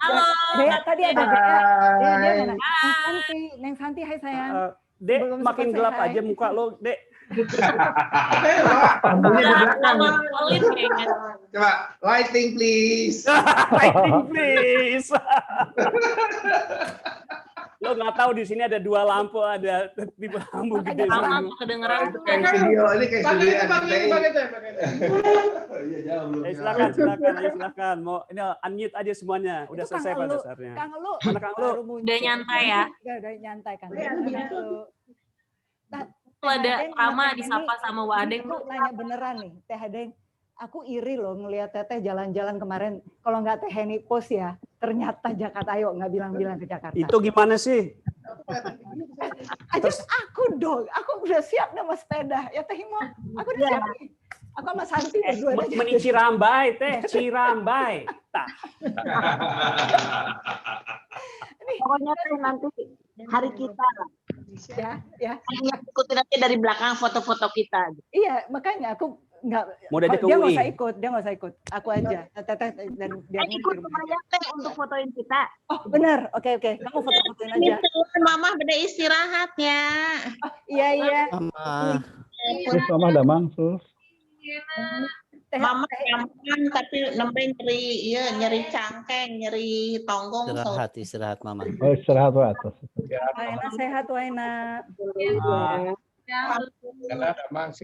Halo. Dea tadi ada Dea. Neng Santi, hai sayang. Dek, makin gelap aja muka lo, Dek. Coba lighting please. Lighting please. Lo nggak tahu di sini ada 2 lampu, ada tipe lampu gede. Sama kedengeran. Kayak studio, ini kayak studio. Silakan. Mau ini unmute aja semuanya. Udah selesai pada dasarnya. Kang Lu. Udah nyantai ya. Udah nyantai Kang. Kalau ada Rama disapa sama Wadeng tuh nanya beneran nih, Teh Hadeng. Aku iri loh ngelihat Teteh jalan-jalan kemarin. Kalau nggak Teh Heni post ya, ternyata Jakarta Ayo nggak bilang-bilang ke Jakarta. Itu gimana sih? Ajak aku dong. Aku udah siap nama sepeda. Ya Teh Himo, aku udah siap nih. Aku sama Santi berdua aja. Meni Cirambai, Teh Cirambai. Pokoknya Teh nanti hari kita. Ya. Ikutin aja dari belakang foto-foto kita. Iya, makanya aku nggak. Dia nggak usah ikut. Aku aja. Teteh dan dia ikut aja Teh untuk fotoin kita. Oh benar. Oke. Kamu foto-fotoin aja. Mama beda istirahat ya. Oh, iya. Mama damang sus. Mama gampang tapi nembe nyeri cangkeng, nyeri tonggong. Istirahat Mama. Oh, istirahat atas. Waina sehat Waina.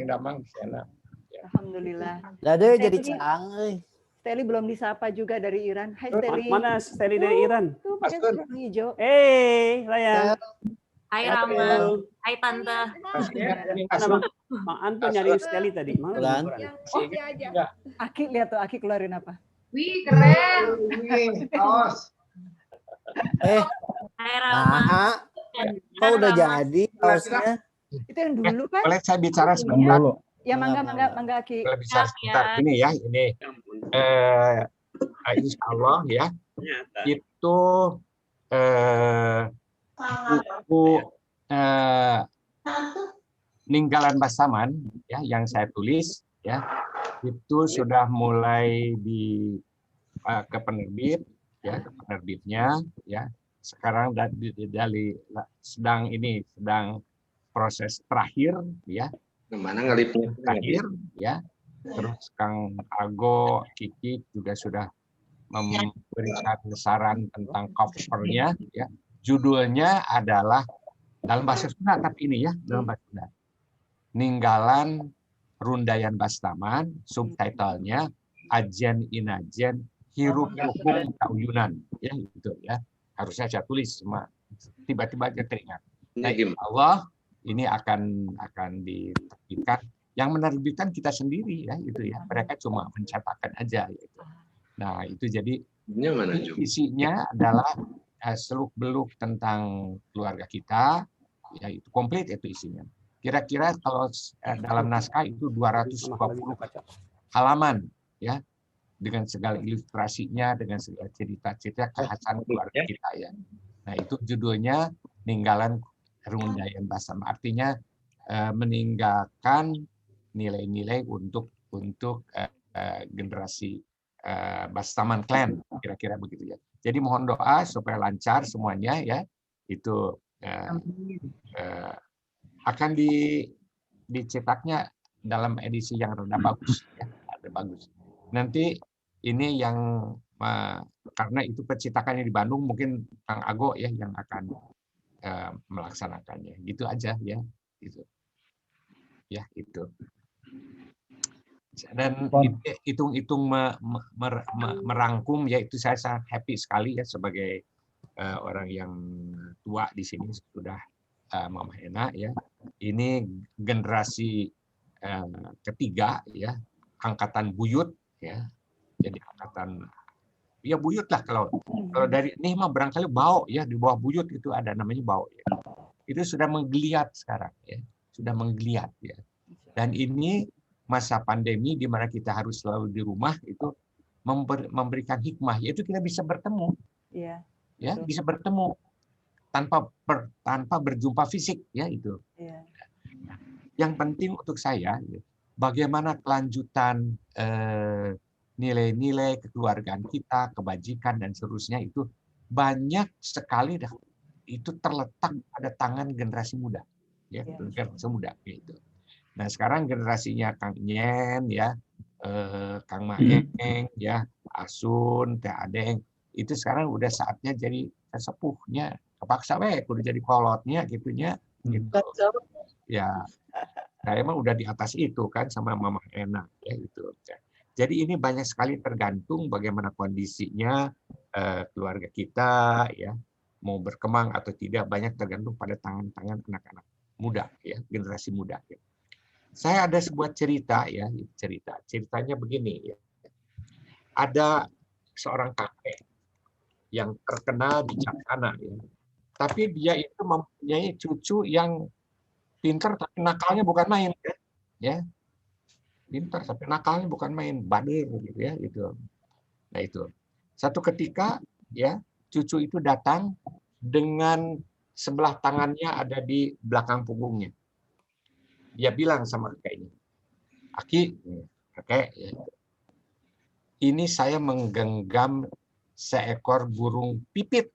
Damang sana. Alhamdulillah. Dade jadi cang. Steli belum disapa juga dari Iran. Hai Steli. Mana Steli dari Iran? Tuh pakai seragam hijau. Layang. Hai Rama. Hai Tante. Mang Anto nyari Steli tadi. Mana? Aja. Aki lihat tuh, Aki keluarin apa? Wih, keren. Kaos. Hai Rama. Kok udah jadi kaosnya? Itu yang dulu kan? Boleh saya bicara sebentar? Dulu. Ya mangga Aki. Boleh bicara sebentar. Ini ya, ini. Insya Allah ya. itu buku Ninggalan Bastaman ya yang saya tulis ya itu sudah mulai ke penerbit ya ke penerbitnya ya sekarang sedang proses terakhir ya Mana ngelipnya terakhir ya terus Kang Ago Kiki juga sudah memberikan saran tentang covernya ya judulnya adalah dalam bahasa Sunda tapi ini ya dalam bahasa Sunda Ninggalan Rundayan Bastaman, subtitlenya Ajen Inajen Hirup Hukum Kauyunan ya gitu ya harusnya saya tulis semua tiba-tiba aja teringat nah, insya Allah ini akan diterbitkan yang menerbitkan kita sendiri ya itu ya mereka cuma mencetakkan aja gitu. Nah itu jadi isinya adalah seluk-beluk tentang keluarga kita ya itu komplit itu isinya. Kira-kira kalau dalam naskah itu 220 halaman ya dengan segala ilustrasinya dengan segala cerita-cerita kekhasan keluarga kita ya. Nah itu judulnya Ninggalan Rundayan Bastaman artinya meninggalkan nilai-nilai untuk generasi Bastaman Clan kira-kira begitu ya. Jadi mohon doa supaya lancar semuanya ya itu akan dicetaknya dalam edisi yang rada bagus ya ada bagus nanti ini yang karena itu percetakannya di Bandung mungkin Kang Ago ya yang akan melaksanakannya gitu aja ya itu ya itu dan hitung-hitung merangkum ya itu saya sangat happy sekali ya sebagai orang yang tua di sini sudah Mama Ena ya ini generasi ketiga ya angkatan buyut ya jadi angkatan ya buyut lah kalau dari ini mah barangkali bau ya di bawah buyut itu ada namanya bau ya itu sudah menggeliat sekarang ya sudah menggeliat ya dan ini masa pandemi di mana kita harus selalu di rumah itu memberikan hikmah yaitu kita bisa bertemu ya bisa bertemu tanpa berjumpa fisik ya itu. Yang penting untuk saya bagaimana kelanjutan nilai-nilai kekeluargaan kita, kebajikan dan seterusnya itu banyak sekali itu terletak pada tangan generasi muda ya generasi muda gitu. Nah sekarang generasinya Kang Nyen ya Kang Maeng ya Asun Teh Adeng itu sekarang udah saatnya jadi sesepuhnya kepaksa kudu jadi kolotnya gitunya gitu. Ya saya emang udah di atas itu kan sama Mama Ena ya gitu. Jadi ini banyak sekali tergantung bagaimana kondisinya keluarga kita ya mau berkembang atau tidak banyak tergantung pada tangan-tangan anak-anak muda ya generasi muda ya. Saya ada sebuah cerita ya ceritanya begini ya. Ada seorang kakek yang terkenal bijaksana ya. Tapi dia itu mempunyai cucu yang pintar tapi nakalnya bukan main ya. Pintar tapi nakalnya bukan main bader gitu ya gitu. Nah itu. Satu ketika ya cucu itu datang dengan sebelah tangannya ada di belakang punggungnya. Dia bilang sama kakeknya, "Aki, kakek, ya, ini saya menggenggam seekor burung pipit."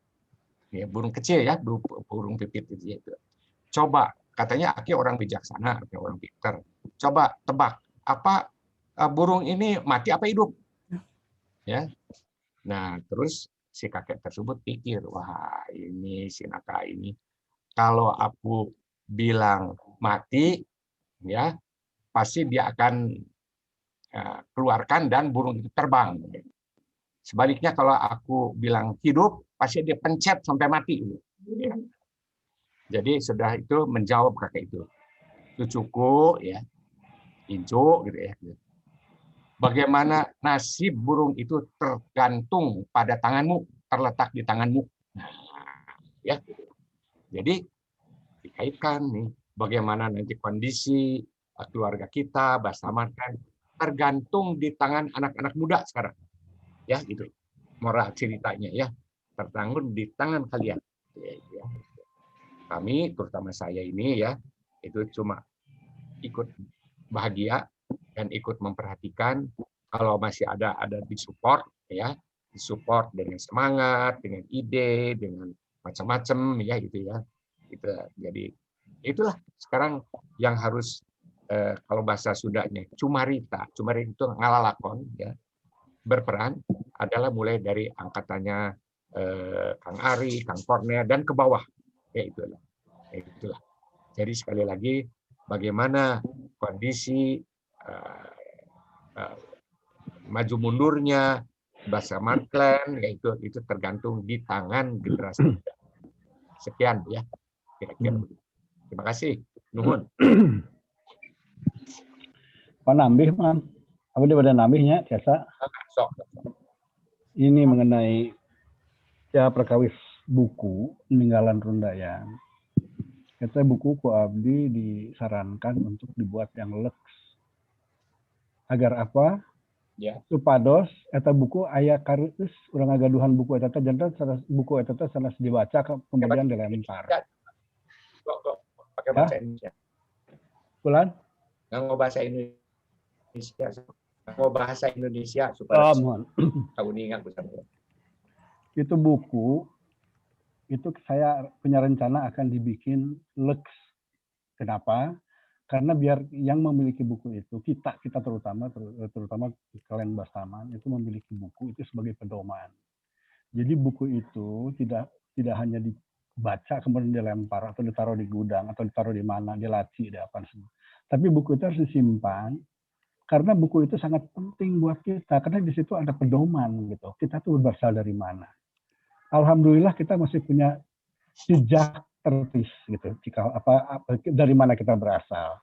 Ya, burung kecil ya, burung pipit itu. Coba, katanya Aki orang bijaksana, orang pintar. Coba tebak, apa burung ini mati apa hidup? Ya. Nah, terus si kakek tersebut pikir, wah ini si Naka ini kalau aku bilang mati, ya pasti dia akan keluarkan dan burung itu terbang. Sebaliknya kalau aku bilang hidup, pasti dia pencet sampai mati. Ya. Jadi sudah itu menjawab kakek itu. Cucuku, ya, Incu, gitu ya. Bagaimana nasib burung itu tergantung pada tanganmu, terletak di tanganmu. Nah, ya. Jadi dikaitkan nih, bagaimana nanti kondisi keluarga kita, Bastaman kan tergantung di tangan anak-anak muda sekarang. Ya, gitu. moral ceritanya ya, tertanggung di tangan kalian. Ya. Kami, terutama saya ini ya, itu cuma ikut bahagia dan ikut memperhatikan. Kalau masih ada disupport ya, disupport dengan semangat, dengan ide, dengan macam-macam ya gitu ya. Itu jadi itulah sekarang yang harus kalau bahasa Sundanya cumarita itu ngalalakon ya, berperan adalah mulai dari angkatannya Kang Ari, Kang Kornel dan ke bawah ya itulah. Jadi sekali lagi bagaimana kondisi maju mundurnya bahasa Markland yaitu itu tergantung di tangan generasi muda. Sekian ya kira-kira. Terima kasih. Nuhun. Pak nambih man, apa dia pada nambihnya biasa? Ini mengenai ya perkawis buku peninggalan Rundayan. Kata buku ku abdi disarankan untuk dibuat yang leks. Agar apa? Ya. Supados eta buku aya kareueus urang ngagaduhan buku eta teh janten buku eta teh sanes dibaca kemudian dilempar. Kok pakai bahasa Indonesia. Kulan? Nggak bahasa Indonesia. Mau bahasa Indonesia supaya tahu nih nggak bisa. Itu buku itu saya punya rencana akan dibikin leks. Kenapa? Karena biar yang memiliki buku itu kita terutama kalian Bastaman itu memiliki buku itu sebagai pedoman. Jadi buku itu tidak hanya dibaca kemudian dilempar atau ditaruh di gudang atau ditaruh di mana di laci di apa semua. Tapi buku itu harus disimpan karena buku itu sangat penting buat kita karena di situ ada pedoman gitu. Kita tuh berasal dari mana. Alhamdulillah kita masih punya jejak tertulis gitu. Dari mana kita berasal.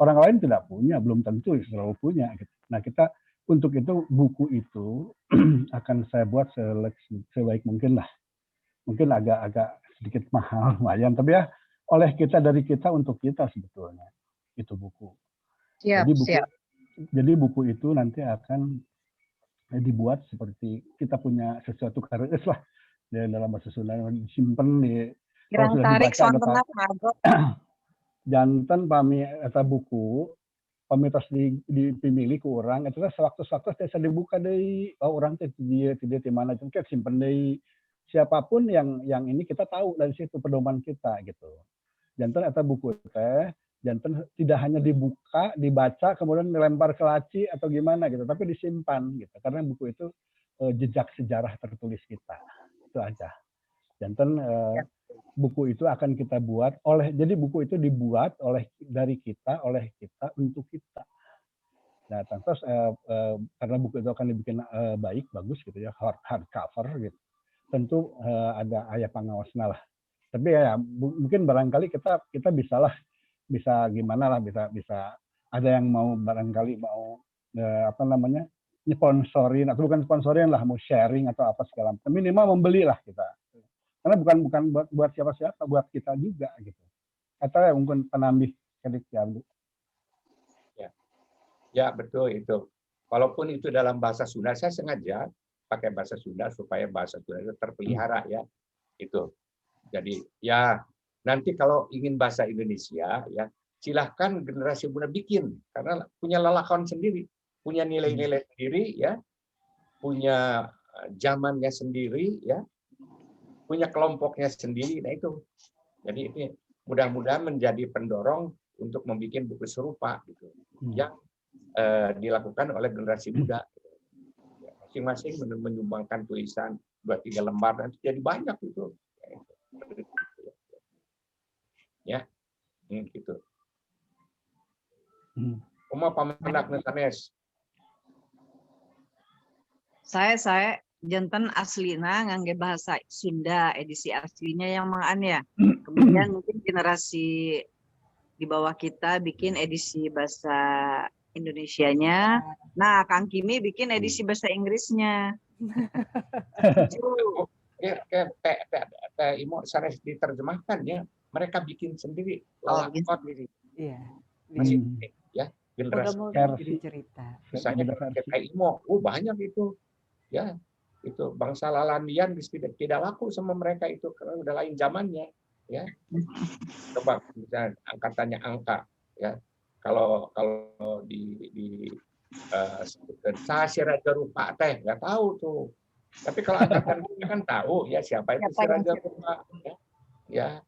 Orang lain tidak punya, belum tentu selalu punya. Gitu. Nah kita untuk itu buku itu akan saya buat sebaik mungkin lah. Mungkin agak sedikit mahal, lumayan. Tapi ya oleh kita dari kita untuk kita sebetulnya itu buku. Jadi buku itu nanti akan dibuat seperti kita punya sesuatu karya lah dalam bahasa Sunda disimpan di. Kirang tarik sontenap ngagok. Jantan pami eta buku pamitos dipilih ku urang eta sewaktu-waktu bisa dibuka deui orang teh di mana itu kayak simpen deui siapapun yang ini kita tahu dari situ pedoman kita gitu. Jantan eta buku teh jantan tidak hanya dibaca kemudian dilempar ke laci atau gimana gitu tapi disimpan gitu karena buku itu jejak sejarah tertulis kita. Itu aja. Jantan buku itu akan kita buat jadi buku itu dibuat dari kita untuk kita. Nah, terus karena buku itu akan dibikin baik bagus gitu ya hard cover gitu. Tentu ada aya pangawasna lah. Tapi ya mungkin barangkali kita bisa gimana lah bisa ada yang mau barangkali mau sponsorin atau bukan sponsorin lah mau sharing atau apa segala macam minimal membeli lah kita. Karena bukan buat siapa-siapa, buat kita juga gitu. Atau yang mungkin penambih sedikit ya. Ya betul itu. Walaupun itu dalam bahasa Sunda, saya sengaja pakai bahasa Sunda supaya bahasa Sunda itu terpelihara ya. Itu. Jadi ya nanti kalau ingin bahasa Indonesia ya silahkan generasi muda bikin karena punya lelakon sendiri, punya nilai-nilai sendiri ya, punya zamannya sendiri ya. Punya kelompoknya sendiri, nah itu. Jadi ini mudah-mudahan menjadi pendorong untuk membuat buku serupa gitu, yang dilakukan oleh generasi muda. Masing-masing menyumbangkan tulisan 2-3 lembar dan jadi banyak itu. Ya, gitu. Uma pamendak nesanes. Saya jantan aslina ngangge bahasa Sunda edisi aslinya yang mangan ya. Kemudian mungkin generasi di bawah kita bikin edisi bahasa Indonesianya. Nah, Kang Kimi bikin edisi bahasa Inggrisnya. Imo sanes diterjemahkan ya. Mereka bikin sendiri. Iya. Masih ya generasi versi cerita. Misalnya kayak Imo, banyak itu. Ya. Itu bangsa Lalandian tidak laku sama mereka itu karena udah lain zamannya, ya. Coba misalnya angkatannya angka, ya. Kalau di saya si Raja Rupa teh nggak tahu tuh. Tapi kalau angkatan kita kan tahu ya siapa itu si Raja Rupa, ya.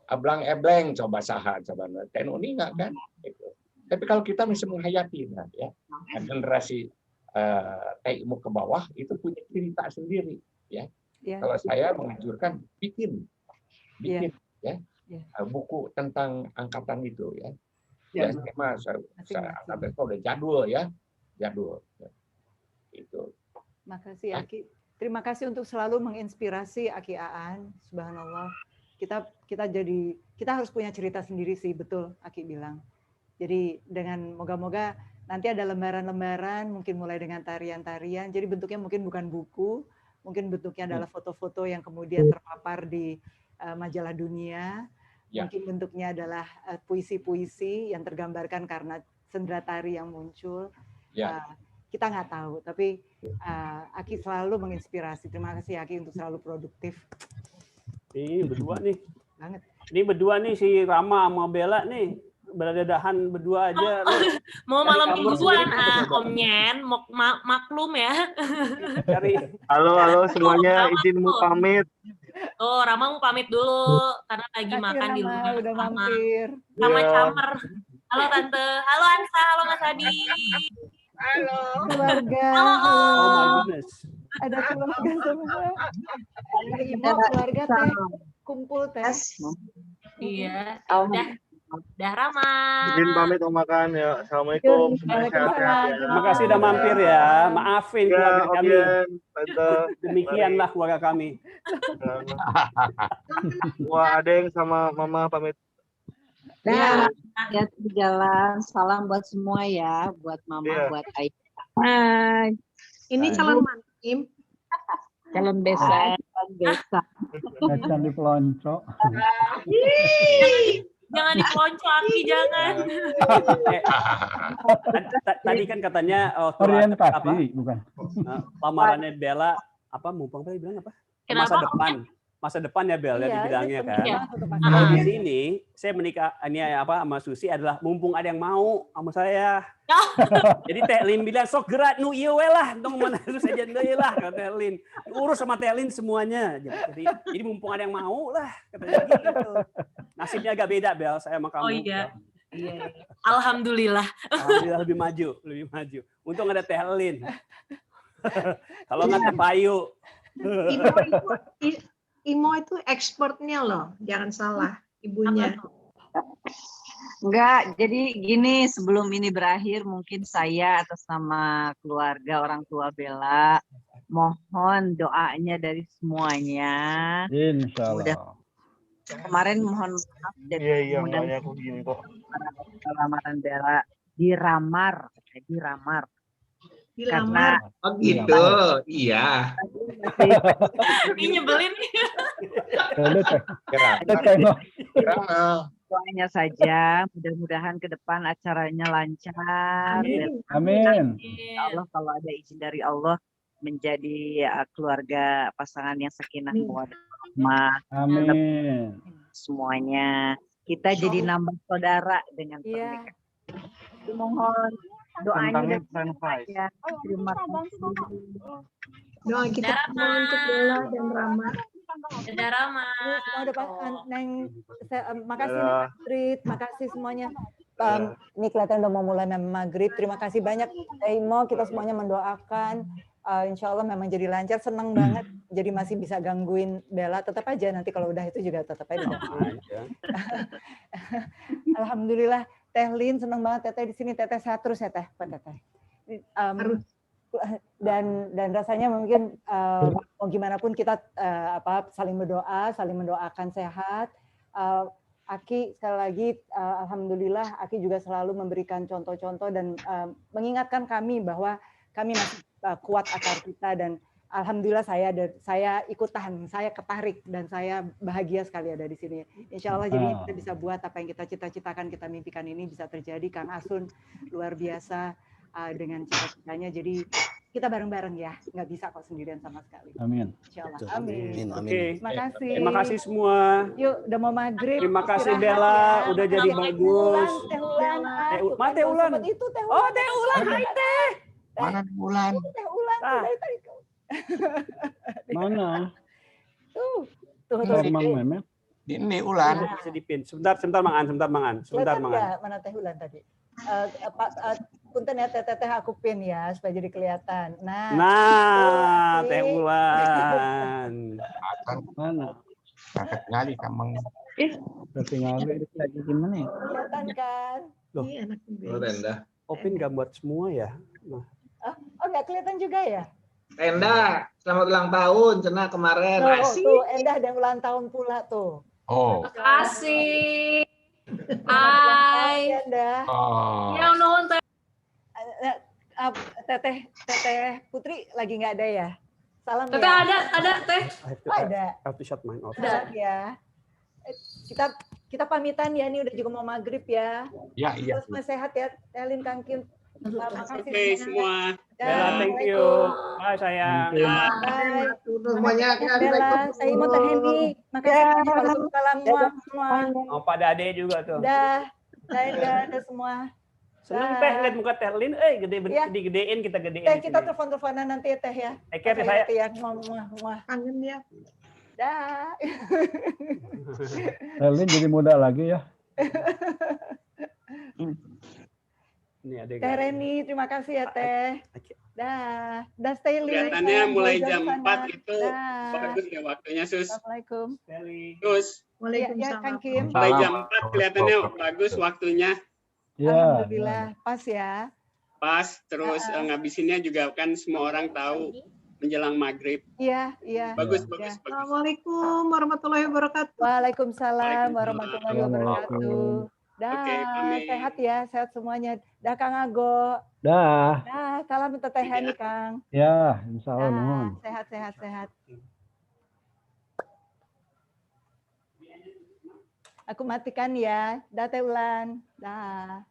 Ablang ebleng coba saha coba tenuni nggak kan? Gitu. Tapi kalau kita masih menghayati, ya, generasi TIMU ke bawah itu punya cerita sendiri, ya. Kalau saya menganjurkan bikin, ya, buku tentang angkatan itu, ya. Biasanya mas, angkatan itu udah jadul, ya, jadul. Ya. Itu. Makasih Aki. Terima kasih untuk selalu menginspirasi Aki Aan. Subhanallah. Kita harus punya cerita sendiri sih, betul Aki bilang. Jadi dengan moga-moga nanti ada lembaran-lembaran, mungkin mulai dengan tarian-tarian. Jadi bentuknya mungkin bukan buku, mungkin bentuknya adalah foto-foto yang kemudian terpapar di majalah dunia. Mungkin bentuknya adalah puisi-puisi yang tergambarkan karena sendera tari yang muncul. Kita nggak tahu, tapi Aki selalu menginspirasi. Terima kasih Aki untuk selalu produktif. Ini berdua nih. Banget. Ini berdua nih si Rama sama Bella nih. Berdadahan berdua aja. Mau malam mingguan, Om Nyen, maklum ya. Halo semuanya, izin mau pamit. Oh, Rama mau pamit dulu karena lagi makan di rumah. Udah mampir. Sama Camer. Halo Tante, halo Ansa, halo Mas Adi. Halo. Keluarga. Halo. Oh my goodness. Ada keluarga semua. Ada ibu keluarga teh kumpul teh. Iya. Udah Rama. Izin pamit mau makan ya. Assalamualaikum. Terima kasih udah mampir ya. Maafin keluarga kami. Demikianlah keluarga kami. Wah, Adeng sama Mama pamit. Ya, hati jalan. Salam buat semua ya, buat Mama, buat Ayah. Ini calon mantim. Calon desa. Macan di pelonco. Jangan dipelonco, Aki, jangan. Tadi kan katanya orientasi, bukan? Lamarannya Bella apa mumpung tadi bilang apa? Masa depan ya Bel ya dibilangnya kan. Kalau di sini saya menikah ini apa sama Susi adalah mumpung ada yang mau sama saya. Jadi Teh Lin bilang sok gerak nu ieu we lah tong mana terus aja deui lah kata Teh Lin. Urus sama Teh Lin semuanya. Jadi mumpung ada yang mau lah katanya gitu. Nasibnya agak beda Bel saya sama kamu. Oh iya. Iya. Alhamdulillah. Alhamdulillah lebih maju. Untung ada Teh Lin. Kalau nggak Teh Bayu. Imo itu expertnya loh, jangan salah ibunya. Enggak, jadi gini sebelum ini berakhir mungkin saya atas nama keluarga orang tua Bella mohon doanya dari semuanya. Insya Allah. Kemarin mohon maaf dari mudah aku gini kok. Lamaran Bella diramar. Karena oh gitu, iya. Ini nyebelin nih. Doanya saja, mudah-mudahan ke depan acaranya lancar. Amin. Ya Allah kalau ada izin dari Allah menjadi keluarga pasangan yang sakinah mawaddah warahmah. Amin. Semuanya kita jadi nambah saudara dengan pernikahan. Mohon doanya ya. Terima kasih. Doa kita untuk Bella dan Rama. Dadah Rama. Makasih Maghrib, makasih semuanya. Ini kelihatan udah mau mulai maghrib. Terima kasih banyak Imo, kita semuanya mendoakan. Insya Allah memang jadi lancar, senang banget. Jadi masih bisa gangguin Bella. Tetap aja nanti kalau udah itu juga tetap aja digangguin. Alhamdulillah. Teh Lin seneng banget Teteh di sini. Teteh sehat terus ya Teh, Pak Teteh. Dan rasanya mungkin mau gimana pun kita saling berdoa, saling mendoakan sehat. Aki sekali lagi alhamdulillah Aki juga selalu memberikan contoh-contoh dan mengingatkan kami bahwa kami masih kuat akar kita dan alhamdulillah saya ikutan, saya ketarik dan saya bahagia sekali ada di sini. Insya Allah jadi kita bisa buat apa yang kita cita-citakan, kita mimpikan ini bisa terjadi. Kang Asun luar biasa dengan cita-citanya. Jadi kita bareng-bareng ya, nggak bisa kok sendirian sama sekali. Amin. Insya Allah. Betul. Amin. Oke. Terima kasih. Terima kasih semua. Yuk, udah mau maghrib. Terima kasih istirahat Bella, ya. udah jadi bagus. Teh Ulan, Teh Ulan. itu Teh Ulan. Oh, Teh Ulan, hai Teh. Mana Bulan? Teh Ulan tuh dari tadi. Mana? Tuh Mang Memet. Ini Ulan. Bisa dipin. Sebentar Mang An. Kelihatan nggak mana Teh Ulan tadi? Punten ya Teh aku pin ya supaya jadi kelihatan. Nah, Teh Ulan. Mana? Kakak ngali kamang. Tertinggal lagi gimana ya? Kelihatan kan? Loh, Rendah. Opin nggak buat semua ya? Nah. Oh nggak kelihatan juga ya? Enda, selamat ulang tahun, Cena kemarin. Tuh, Endah ada ulang tahun pula tuh. Oh. Makasih. Hai. Endah. Oh. Yang nuhun teh. Teteh Putri lagi nggak ada ya? Salam Teteh ya. ada teh. Ada. I have to shut mine off. Salam ya. Kita pamitan ya, ini udah juga mau maghrib ya. Ya, iya. Terus semua sehat ya, Elin, Kang Kim. Makasih Oke semua. Bella, thank you. Bye sayang. Bye. Semuanya. Bella, saya mau Teh Hendy. Makasih. Waalaikumsalam semua. Oh, Pak Dade juga tuh. Dah, ada semua. Seneng Teh lihat muka Teh Lin, digedein kita gedein. Teh, kita telepon-teleponan nanti ya Teh ya. Take care saya. Ya. Kangen dia. Dah. Elin jadi muda lagi ya. Ini ada Teh Reni, terima kasih ya Teh. Dah stay Lin. Kelihatannya mulai jam 4 itu Dah. bagus ya waktunya Sus. Assalamualaikum. Sus. Ya, Kang Kim. Mulai jam 4 kelihatannya bagus waktunya. Ya. Alhamdulillah, pas ya. Pas, terus ngabisinnya juga kan semua orang tahu menjelang maghrib. Iya. Bagus. Assalamualaikum warahmatullahi wabarakatuh. Waalaikumsalam warahmatullahi wabarakatuh. Dah, Oke, sehat ya, sehat semuanya. Dah Kang Ago. Dah. Dah, salam Teteh Hani Kang. Ya, insya Allah nuhun. Sehat. Aku matikan ya. Dah Teh Ulan. Dah.